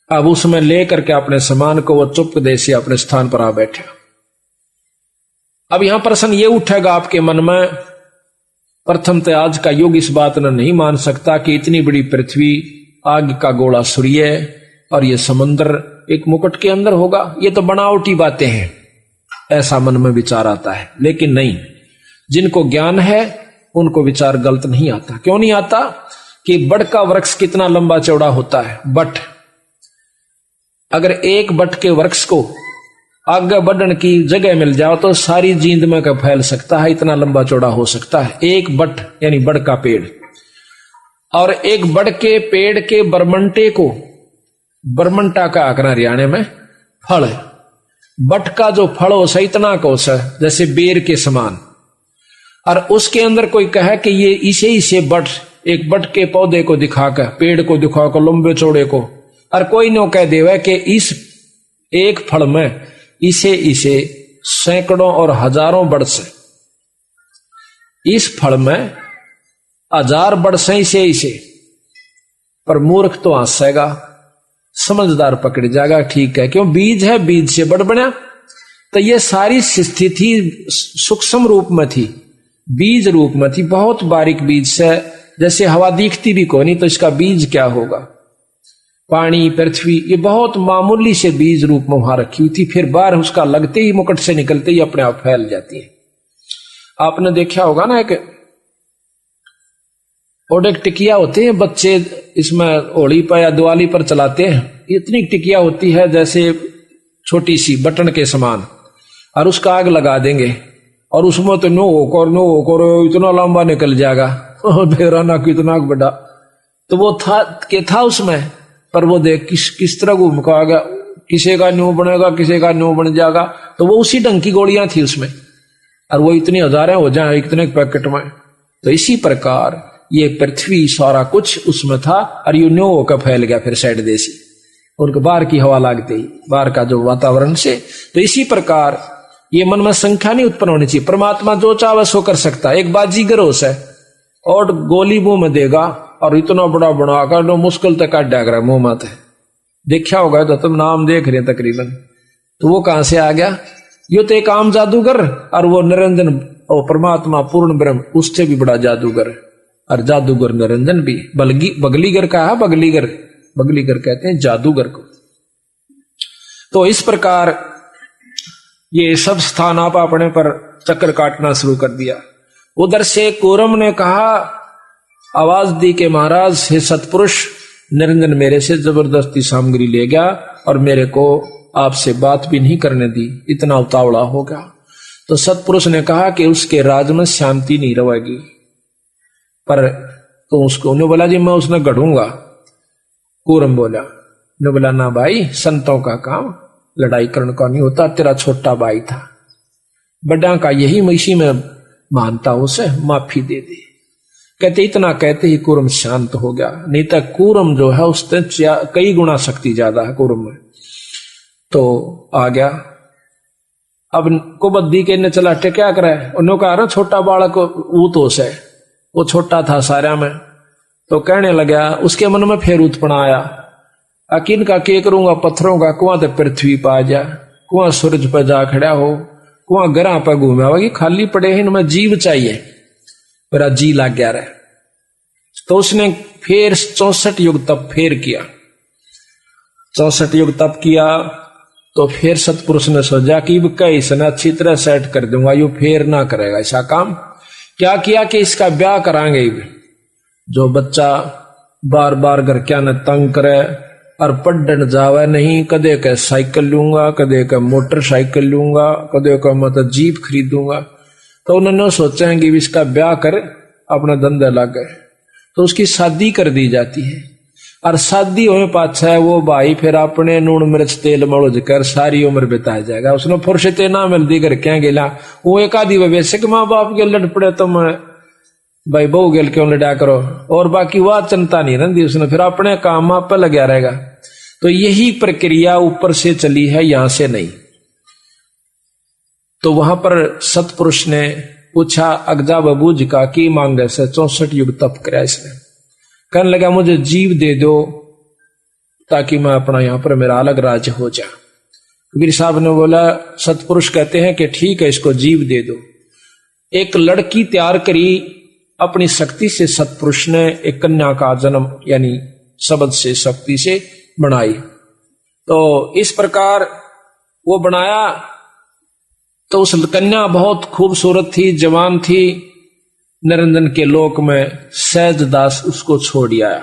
अब उसमें लेकर के अपने सामान को वो चुपके से अपने स्थान पर आ बैठा। अब यहां प्रश्न ये उठेगा आपके मन में, प्रथम तो आज का युग इस बात ने नहीं मान सकता कि इतनी बड़ी पृथ्वी, आग का गोला सूर्य और ये समुद्र एक मुकुट के अंदर होगा, ये तो बनावटी बातें हैं, ऐसा मन में विचार आता है। लेकिन नहीं, जिनको ज्ञान है उनको विचार गलत नहीं आता। क्यों नहीं आता? कि बट का वृक्ष कितना लंबा चौड़ा होता है, बट अगर एक बट के वृक्ष को आगे बढ़ने की जगह मिल जाओ तो सारी जींद में का फैल सकता है, इतना लंबा चौड़ा हो सकता है एक बट, यानी बड़ का पेड़। और एक बड़ के पेड़ के बरमंटे को, बरमंटा का आकरा हरियाणा में फल है, बट का जो फल हो सा इतना कोस है जैसे बेर के समान, और उसके अंदर कोई कहे कि ये इसे बट, एक बट के पौधे को दिखाकर, पेड़ को दिखाकर लंबे चौड़े को, और कोई नो कह देवे कि इस एक फल में इसे सैकड़ों और हजारों बड़ से, इस फल में 1000 बड़ से इसे, पर मूर्ख तो हंसेगा, समझदार पकड़ जाएगा, ठीक है क्यों, बीज है, बीज से बड़ बना। तो ये सारी स्थिति सूक्ष्म रूप में थी, बीज रूप में थी, बहुत बारीक बीज से, जैसे हवा दिखती भी कोई नहीं तो इसका बीज क्या होगा, पानी पृथ्वी, ये बहुत मामूली से बीज रूप में वहां रखी हुई थी। फिर बाहर उसका लगते ही, मुकुट से निकलते ही अपने आप फैल जाती है। आपने देखा होगा ना, एक ओडेक टिकिया होते हैं बच्चे, इसमें होली पर या दिवाली पर चलाते हैं, इतनी टिकिया होती है जैसे छोटी सी बटन के समान, और उसका आग लगा देंगे और उसमें तो नो होकर इतना लंबा निकल जाएगा, बेराना कितना बड़ा। तो वो था उसमें, पर वो देख किस तरह घूमका आ गया, किसी का न्यू बनेगा, किसी का न्यू बन जाएगा। तो वो उसी ढंग की गोलियां थी उसमें, और वो इतनी हजारें हो जाए इतने पैकेट में। तो इसी प्रकार ये पृथ्वी सारा कुछ उसमें था, और यू न्यू होकर फैल गया फिर साइड देसी, उनको बाहर की हवा लागते ही, बाहर का जो वातावरण से। तो इसी प्रकार ये मन में संख्या नहीं उत्पन्न होनी चाहिए। परमात्मा जो चाहे सो कर सकता है। एक बाजीगर हो से और गोली मुंह में देगा और इतना बड़ा बनाकर नो मुश्किल तक काट डाग रहा है मुंह माथे, देखा होगा तो तुम नाम देख रहे तकरीबन। तो वो कहां से आ गया? यो तो एक आम जादूगर, और वो निरंजन और परमात्मा पूर्ण ब्रह्म उससे भी बड़ा जादूगर, और जादूगर निरंजन भी। बगलीगर का है, बगलीगर कहते हैं जादूगर को। तो इस प्रकार ये सब स्थान आप अपने पर चक्कर काटना शुरू कर दिया। उधर से कूरम ने कहा, आवाज दी के महाराज हे सतपुरुष, निरंजन मेरे से जबरदस्ती सामग्री ले गया और मेरे को आपसे बात भी नहीं करने दी, इतना उतावला हो गया। तो सतपुरुष ने कहा कि उसके राज में शांति नहीं रहेगी, पर तो उसको उन्हें बोला जी मैं उसने गढ़ूंगा। कूरम बोला ना भाई, संतों का काम लड़ाई करने का नहीं होता, तेरा छोटा भाई था, बड़ा का यही इसी में मानता, उसे माफी दे दे। कहते इतना कहते ही कूरम शांत हो गया, नहीं तो कूरम जो है उससे कई गुना शक्ति ज्यादा है कूरम में। तो आ गया। अब कुबद्दी के ने चला क्या करे, उन्होंने कहा ना छोटा बालक वो तो से, वो छोटा था सारा में। तो कहने लगा, उसके मन में फिर उत्पन्न आया, अकिन का के करूंगा, पत्थरों का कुआं तो पृथ्वी पा जा, कुआं सूरज पर जा खड़ा हो, कुआं गरा पर घूमे, खाली पड़े हैं, इनमें जीव चाहिए, मेरा जी लग गया रहे। तो उसने फिर 64 युग तप फिर किया। 64 युग तप किया तो फिर सतपुरुष ने सोचा कि कई इसने अच्छी तरह सेट कर दूंगा, यू फिर ना करेगा ऐसा काम। क्या किया कि इसका ब्याह कराएंगे। जो बच्चा बार बार घर क्या न तंग करे और पढ़ने जावे नहीं, कदे के साइकिल लूंगा, कदे के मोटरसाइकिल लूंगा, कदे का मतलब जीप खरीदूंगा। तो उन्होंने सोचा है कि इसका ब्याह कर अपना धंधा लग गए, तो उसकी शादी कर दी जाती है। और शादी होने पाछा है वो भाई फिर अपने नून मिर्च तेल मौज कर सारी उम्र बिता जाएगा। उसने फुर्सते ना मिलती कर क्या गेला, वो एक आदि वैसे कि माँ बाप के लड़ पड़े तुम भाई बहू गेल क्यों लड़ा करो, और बाकी वह चिंता नहीं रहती, उसने फिर अपने काम पर लगा रहेगा। तो यही प्रक्रिया ऊपर से चली है, यहां से नहीं। तो वहां पर सतपुरुष ने पूछा अगजा बबूज का की मांगे से 64 युग तप कराया इसने। कहने लगा मुझे जीव दे दो ताकि मैं अपना यहां पर मेरा अलग राज्य हो जाए। कबीर साहब ने बोला, सतपुरुष कहते हैं कि ठीक है इसको जीव दे दो। एक लड़की तैयार करी अपनी शक्ति से, सतपुरुष ने एक कन्या का जन्म यानी शब्द से शक्ति से बनाई। तो इस प्रकार वो बनाया तो उस कन्या बहुत खूबसूरत थी, जवान थी। निरंजन के लोक में सहजदास उसको छोड़ आया,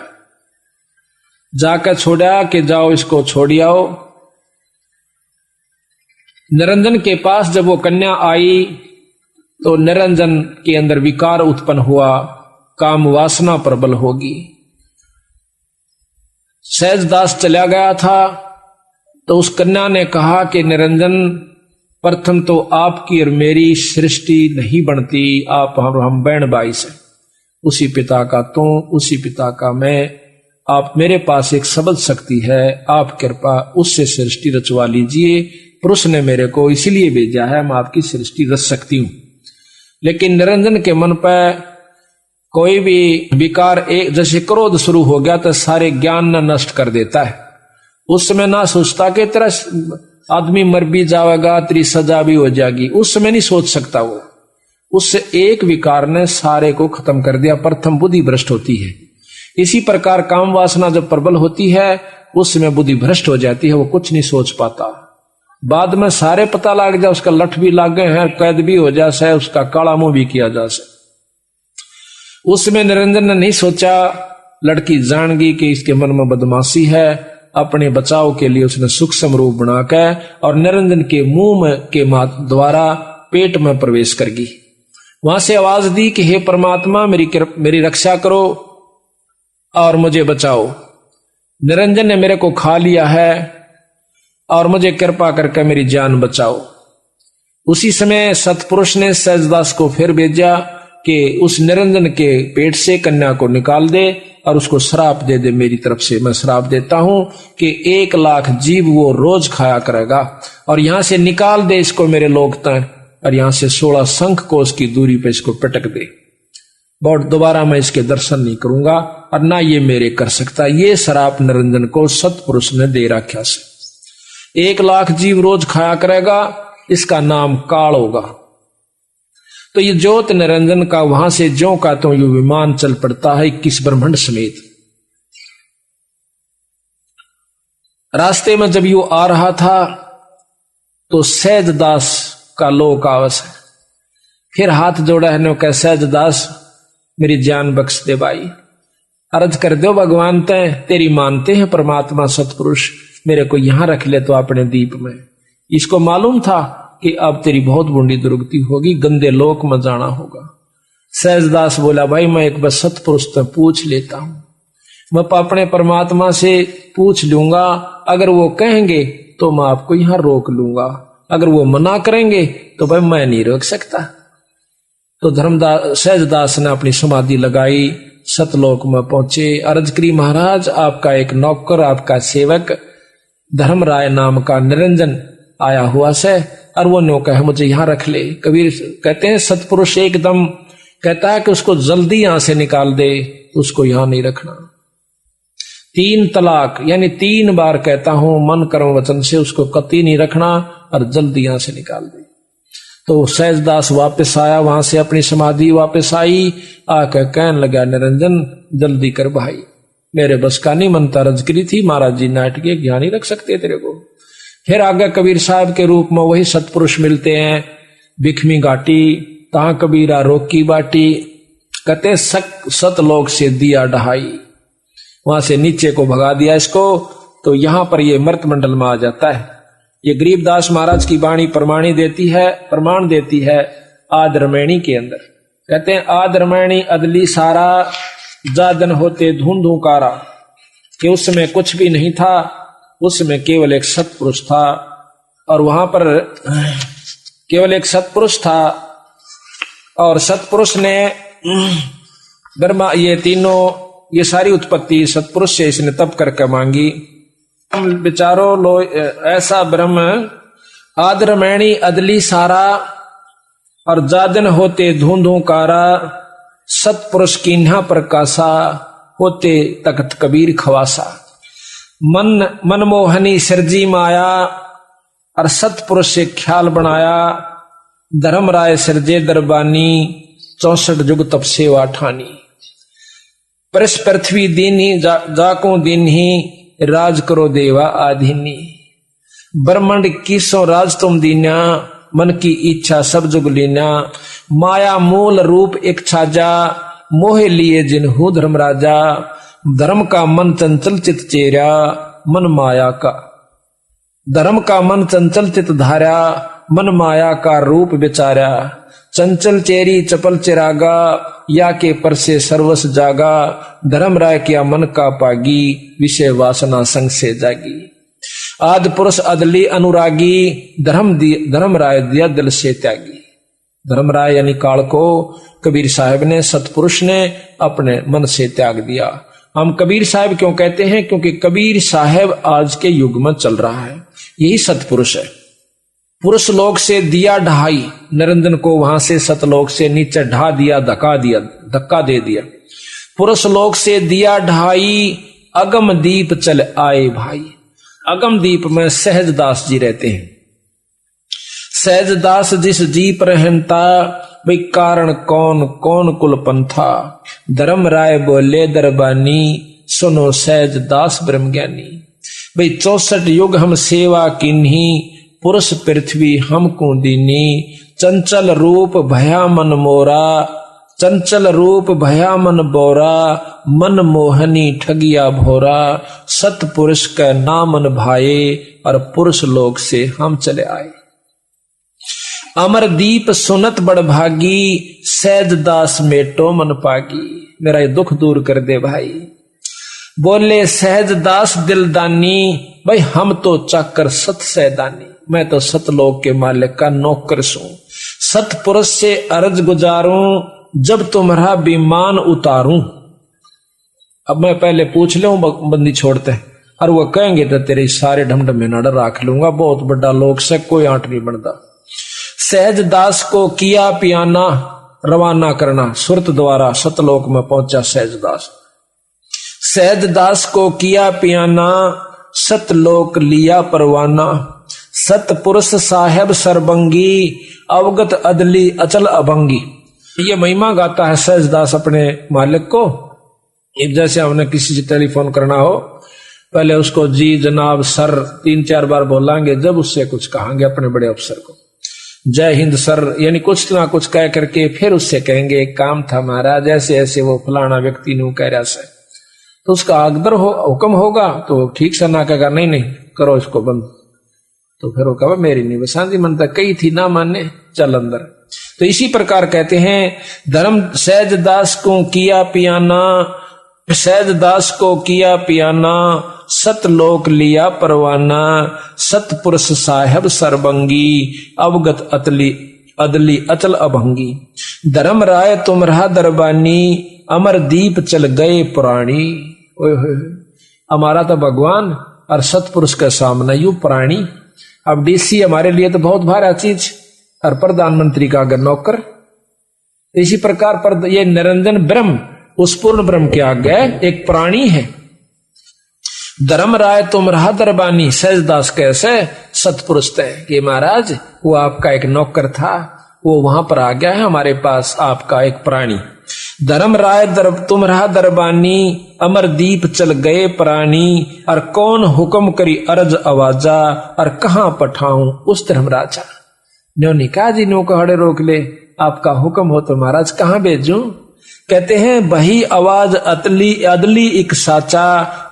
जाकर छोड़ा कि जाओ इसको छोड़ आओ। निरंजन के पास जब वो कन्या आई तो निरंजन के अंदर विकार उत्पन्न हुआ, काम वासना प्रबल होगी। सहजदास चला गया था तो उस कन्या ने कहा कि निरंजन प्रथम तो आपकी और मेरी सृष्टि नहीं बनती, आप हम बहन भाई से, उसी पिता का तू उसी पिता का मैं, आप मेरे पास एक शब्द शक्ति है, आप कृपा उससे सृष्टि रचवा लीजिए। पुरुष ने मेरे को इसीलिए भेजा है, मैं आपकी सृष्टि रच सकती हूं। लेकिन निरंजन के मन पर कोई भी विकार, एक जैसे क्रोध शुरू हो गया तो सारे ज्ञान न नष्ट कर देता है। उस समय ना सोचता कि तेरा आदमी मर भी जाएगा, तेरी सजा भी हो जाएगी, उस समय नहीं सोच सकता वो। उससे एक विकार ने सारे को खत्म कर दिया। प्रथम बुद्धि भ्रष्ट होती है। इसी प्रकार काम वासना जब प्रबल होती है उस समय बुद्धि भ्रष्ट हो जाती है, वो कुछ नहीं सोच पाता। बाद में सारे पता लग जाए, उसका लठ भी लाग गए हैं, कैद भी हो जाए, उसका काला मुंह भी किया जा सके। उसमें निरंजन ने नहीं सोचा, लड़की जान गई कि इसके मन में बदमाशी है। अपने बचाव के लिए उसने सूक्ष्म रूप बनाकर और निरंजन के मुंह के द्वारा पेट में प्रवेश कर गई। वहां से आवाज दी कि हे परमात्मा मेरी रक्षा करो और मुझे बचाओ। निरंजन ने मेरे को खा लिया है और मुझे कृपा करके मेरी जान बचाओ। उसी समय सतपुरुष ने सहजदास को फिर भेजा कि उस निरंजन के पेट से कन्या को निकाल दे और उसको श्राप दे दे। मेरी तरफ से मैं श्राप देता हूं कि 1 लाख जीव वो रोज खाया करेगा, और यहां से निकाल दे इसको मेरे लोक तक, और यहां से 16 शंख कोस की दूरी पे इसको पटक दे। बहुत दोबारा मैं इसके दर्शन नहीं करूंगा और ना ये मेरे कर सकता। ये श्राप निरंजन को सतपुरुष ने दे रखा से 1 लाख जीव रोज खाया करेगा, इसका नाम काल होगा। तो ये ज्योत निरंजन का वहां से ज्यों का तो ये विमान चल पड़ता है 21 ब्रह्मांड समेत। रास्ते में जब यू आ रहा था तो सहजदास का लोक आवस है। फिर हाथ जोड़ा है नो कह, सहजदास मेरी जान बख्श दे भाई, अर्ज कर दो भगवान तय तेरी मानते हैं परमात्मा सतपुरुष, मेरे को यहां रख ले तो अपने दीप में। इसको मालूम था कि अब तेरी बहुत बूंदी दुर्गति होगी, गंदे लोक में जाना होगा। सहजदास बोला भाई मैं एक बार सतपुरुष से पूछ लेता हूं, मैं अपने परमात्मा से पूछ लूंगा, अगर वो कहेंगे तो मैं आपको यहां रोक लूंगा, अगर वो मना करेंगे तो भाई मैं नहीं रोक सकता। तो सहजदास ने अपनी समाधि लगाई, सतलोक में पहुंचे। अर्ज करी महाराज आपका एक नौकर, आपका सेवक धर्मराय नाम का निरंजन आया हुआ से, और वो नौका है मुझे यहां रख ले। कबीर कहते हैं सतपुरुष एकदम कहता है कि उसको जल्दी यहां से निकाल दे, उसको यहां नहीं रखना। 3 तलाक यानी 3 बार कहता हूं मन कर्म वचन से उसको कतई नहीं रखना और जल्दी यहां से निकाल दे। तो सहजदास वापस आया, वहां से अपनी समाधि वापस आई, आकर कहने लगा निरंजन जल्दी कर भाई, मेरे बस का नहीं मनता, रज करी थी महाराज जी नाटक ज्ञान नहीं रख सकते तेरे को। फिर आगे कबीर साहब के रूप में वही सतपुरुष मिलते हैं, भिखमी घाटी, तहां कबीरा रोकी बाटी, कहते सतलोक से दिया ढहाई, वहां से नीचे को भगा दिया इसको, तो यहां पर ये मृत मंडल में आ जाता है। ये गरीबदास महाराज की वाणी प्रमाण देती है आदरमैणी के अंदर। कहते हैं आदरमैणी अदली सारा, जादन होते धूंधू कारा, कि उसमें कुछ भी नहीं था, उसमें केवल एक सत्पुरुष था, और वहां पर केवल एक सत्पुरुष था, और सत्पुरुष ने ब्रह्मा ये तीनों ये सारी उत्पत्ति सत्पुरुष से इसने तप करके मांगी। विचारो लो ऐसा ब्रह्म आदरमैणी अदली सारा, और जादन होते धूंधू कारा, सतपुरुष कीन्हा प्रकाशा, होते तख्त कबीर खवासा। मनमोहनी सिरजी माया, और सतपुरुष से ख्याल बनाया, धर्म राय सिरजे दरबानी, 64 जुग तप सेवा ठानी। परस पृथ्वी दीनी जाको दिन ही, राज करो देवा आधीनी। ब्रह्मांड कीसो राज तुम दीना, मन की इच्छा सब जुग लीना। माया मूल रूप एक छाजा, मोहे लिए जिन्हू धर्म राजा। धर्म का मन चंचल चित चेरा, मन माया का धर्म का मन चंचल चित धारा, मन माया का रूप विचारा। चंचल चेरी चपल चिरागा, या के पर से सर्वस जागा। धर्म राय किया मन का पागी, विषय वासना संग से जागी। आदि पुरुष अदली अनुरागी, धर्म राय दिया दिल से त्यागी। धर्म राय यानी काल को कबीर साहब ने, सतपुरुष ने अपने मन से त्याग दिया। हम कबीर साहब क्यों कहते हैं? क्योंकि कबीर साहब आज के युग में चल रहा है, यही सतपुरुष है। पुरुष लोक से दिया ढहाई, निरंजन को वहां से सतलोक से नीचे ढा दिया, धक्का दे दिया। पुरुष लोक से दिया ढहाई, अगम दीप चल आए भाई। अगम दीप में सहजदास जी रहते हैं। सहजदास जिस जीप रहता, भाई कारण कौन कौन कुल पंथा। धर्म राय बोले दरबानी, सुनो सहजदास ब्रह्म ज्ञानी। भाई 64 युग हम सेवा किन्ही, पुरुष पृथ्वी हमको दीनी। चंचल रूप भया मन मोरा, चंचल रूप भया मन बोरा। मन मोहनी ठगिया भोरा, सतपुरुष का नामन भाए। और पुरुष लोक से हम चले आए। अमर दीप सुनत बड़ भागी, सहजदास मेटो मन पागी। मेरा ये दुख दूर कर दे भाई। बोले सहजदास दिलदानी, भाई हम तो चाकर सत सैदानी। मैं तो सतलोक के मालिक का नौकर सूं। सतपुरुष से अर्ज गुजारूं, जब तुम्हारा विमान उतारूं। अब मैं पहले पूछ लूं, बंदी छोड़ते हैं, और वो कहेंगे तो तेरे सारे ढमढमे नड़ राख लूंगा। बहुत बड़ा लोक से कोई आंट नहीं बनता। सहजदास को किया पियाना, रवाना करना। सुरत द्वारा सतलोक में पहुंचा सहजदास। सहजदास को किया पियाना, सतलोक लिया परवाना। सतपुरुष साहेब सरबंगी, अवगत अदली अचल अभंगी। ये महिमा गाता है सहजदास अपने मालिक को। जैसे हमने किसी से टेलीफोन करना हो, पहले उसको जी जनाब सर 3-4 बार बोलांगे, जब उससे कुछ कहांगे अपने बड़े अफसर को जय हिंद सर, यानी कुछ ना कुछ कह करके फिर उससे कहेंगे एक काम था महाराज, ऐसे ऐसे वो फलाना व्यक्ति नु कह रहा से, तो उसका अकबर हुक्म होगा तो ठीक से ना कहेगा नहीं नहीं करो इसको बंद, तो फिर वो कहा मेरी नहीं बसांदी मनता कही थी ना माने चल अंदर। तो इसी प्रकार कहते हैं धर्म सहजदास को किया पियाना, सहजदास को किया पियाना, सतलोक लिया परवाना। सतपुरुष साहेब सरबंगी, अवगत अदली अचल अभंगी। धर्म राय तुमरा दरबानी, अमर दीप चल गए पुराणी। हमारा तो भगवान और सतपुरुष के सामने यू प्राणी। अब डीसी हमारे लिए तो बहुत भारी चीज, और प्रधानमंत्री का अगर नौकर। इसी प्रकार पर ये निरंजन ब्रह्म उस पूर्ण ब्रह्म के आगे एक प्राणी है। धर्म राय तुम रहा दरबानी। सहजदास कैसे सतपुरुष थे कि महाराज वो आपका एक नौकर था, वो वहां पर आ गया है हमारे पास, आपका एक प्राणी। धर्म राय तुम रहा दरबानी, अमरदीप चल गए प्राणी। और कौन हुक्म करी अर्ज आवाजा, और कहां पठाऊं उस धर्मराजा। न्यो निकाह जी नो कहड़े रोक ले, आपका हुक्म हो तो महाराज कहां भेजूं। कहते हैं बही आवाज अदली एक साचा,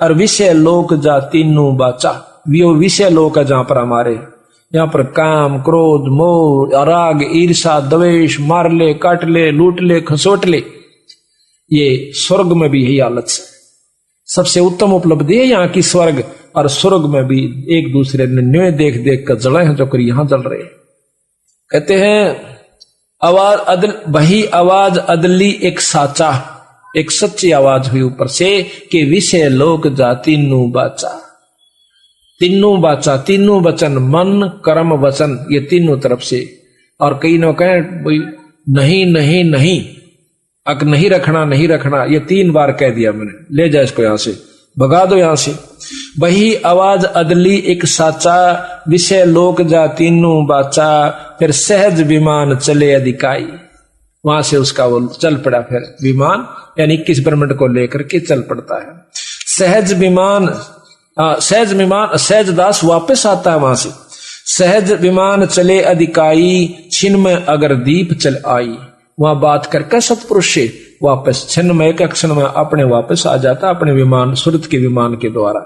और विषय लोक जा तीनों बाचा। वो विषय लोक है जहां पर हमारे, यहाँ पर काम क्रोध मोह राग ईर्षा द्वेष मार ले काट ले लूट ले खसोट ले, ये स्वर्ग में भी यही हालत है। सबसे उत्तम उपलब्धि है यहाँ की स्वर्ग, और स्वर्ग में भी एक दूसरे ने न्योय देख देख कर जले हैं जो कर यहां जल रहे। कहते हैं बही आवाज अदली एक साचा, एक सच्ची आवाज हुई ऊपर से कि विषय लोक जा तीनों बाचा। तीनों बाचा, तीनों वचन मन कर्म वचन, ये तीनों तरफ से। और कई लोग कहें भाई नहीं नहीं नहीं, अक नहीं रखना नहीं रखना, ये 3 बार कह दिया मैंने, ले जाए इसको यहां से, भगा दो यहां से। वही आवाज अदली एक साचा, विषय लोक जा तीनों बाचा। फिर सहज विमान चले अधिकाई, वहां से उसका वो चल पड़ा फिर विमान, यानी 21 ब्रह्मंड को लेकर के चल पड़ता है। सहज विमान सहजदास वापस आता है वहां से। सहज विमान चले अधिकाई, छिन में अगर दीप चल आई। वहां बात करके सतपुरुष से वापस छिन्न में एक क्षण में अपने वापस आ जाता अपने विमान, सुरत के विमान के द्वारा।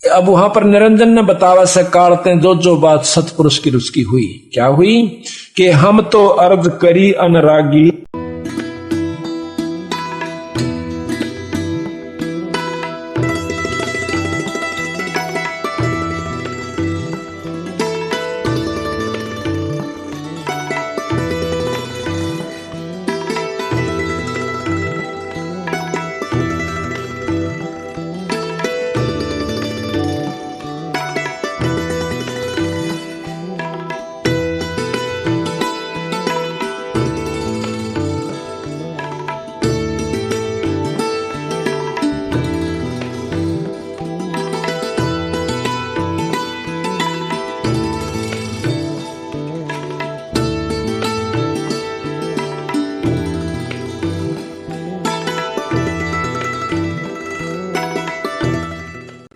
अब वहां पर निरंजन ने बतावा से काढ़ते हैं जो बात सतपुरुष की रुचि हुई। क्या हुई कि हम तो अर्ज करी अनरागी,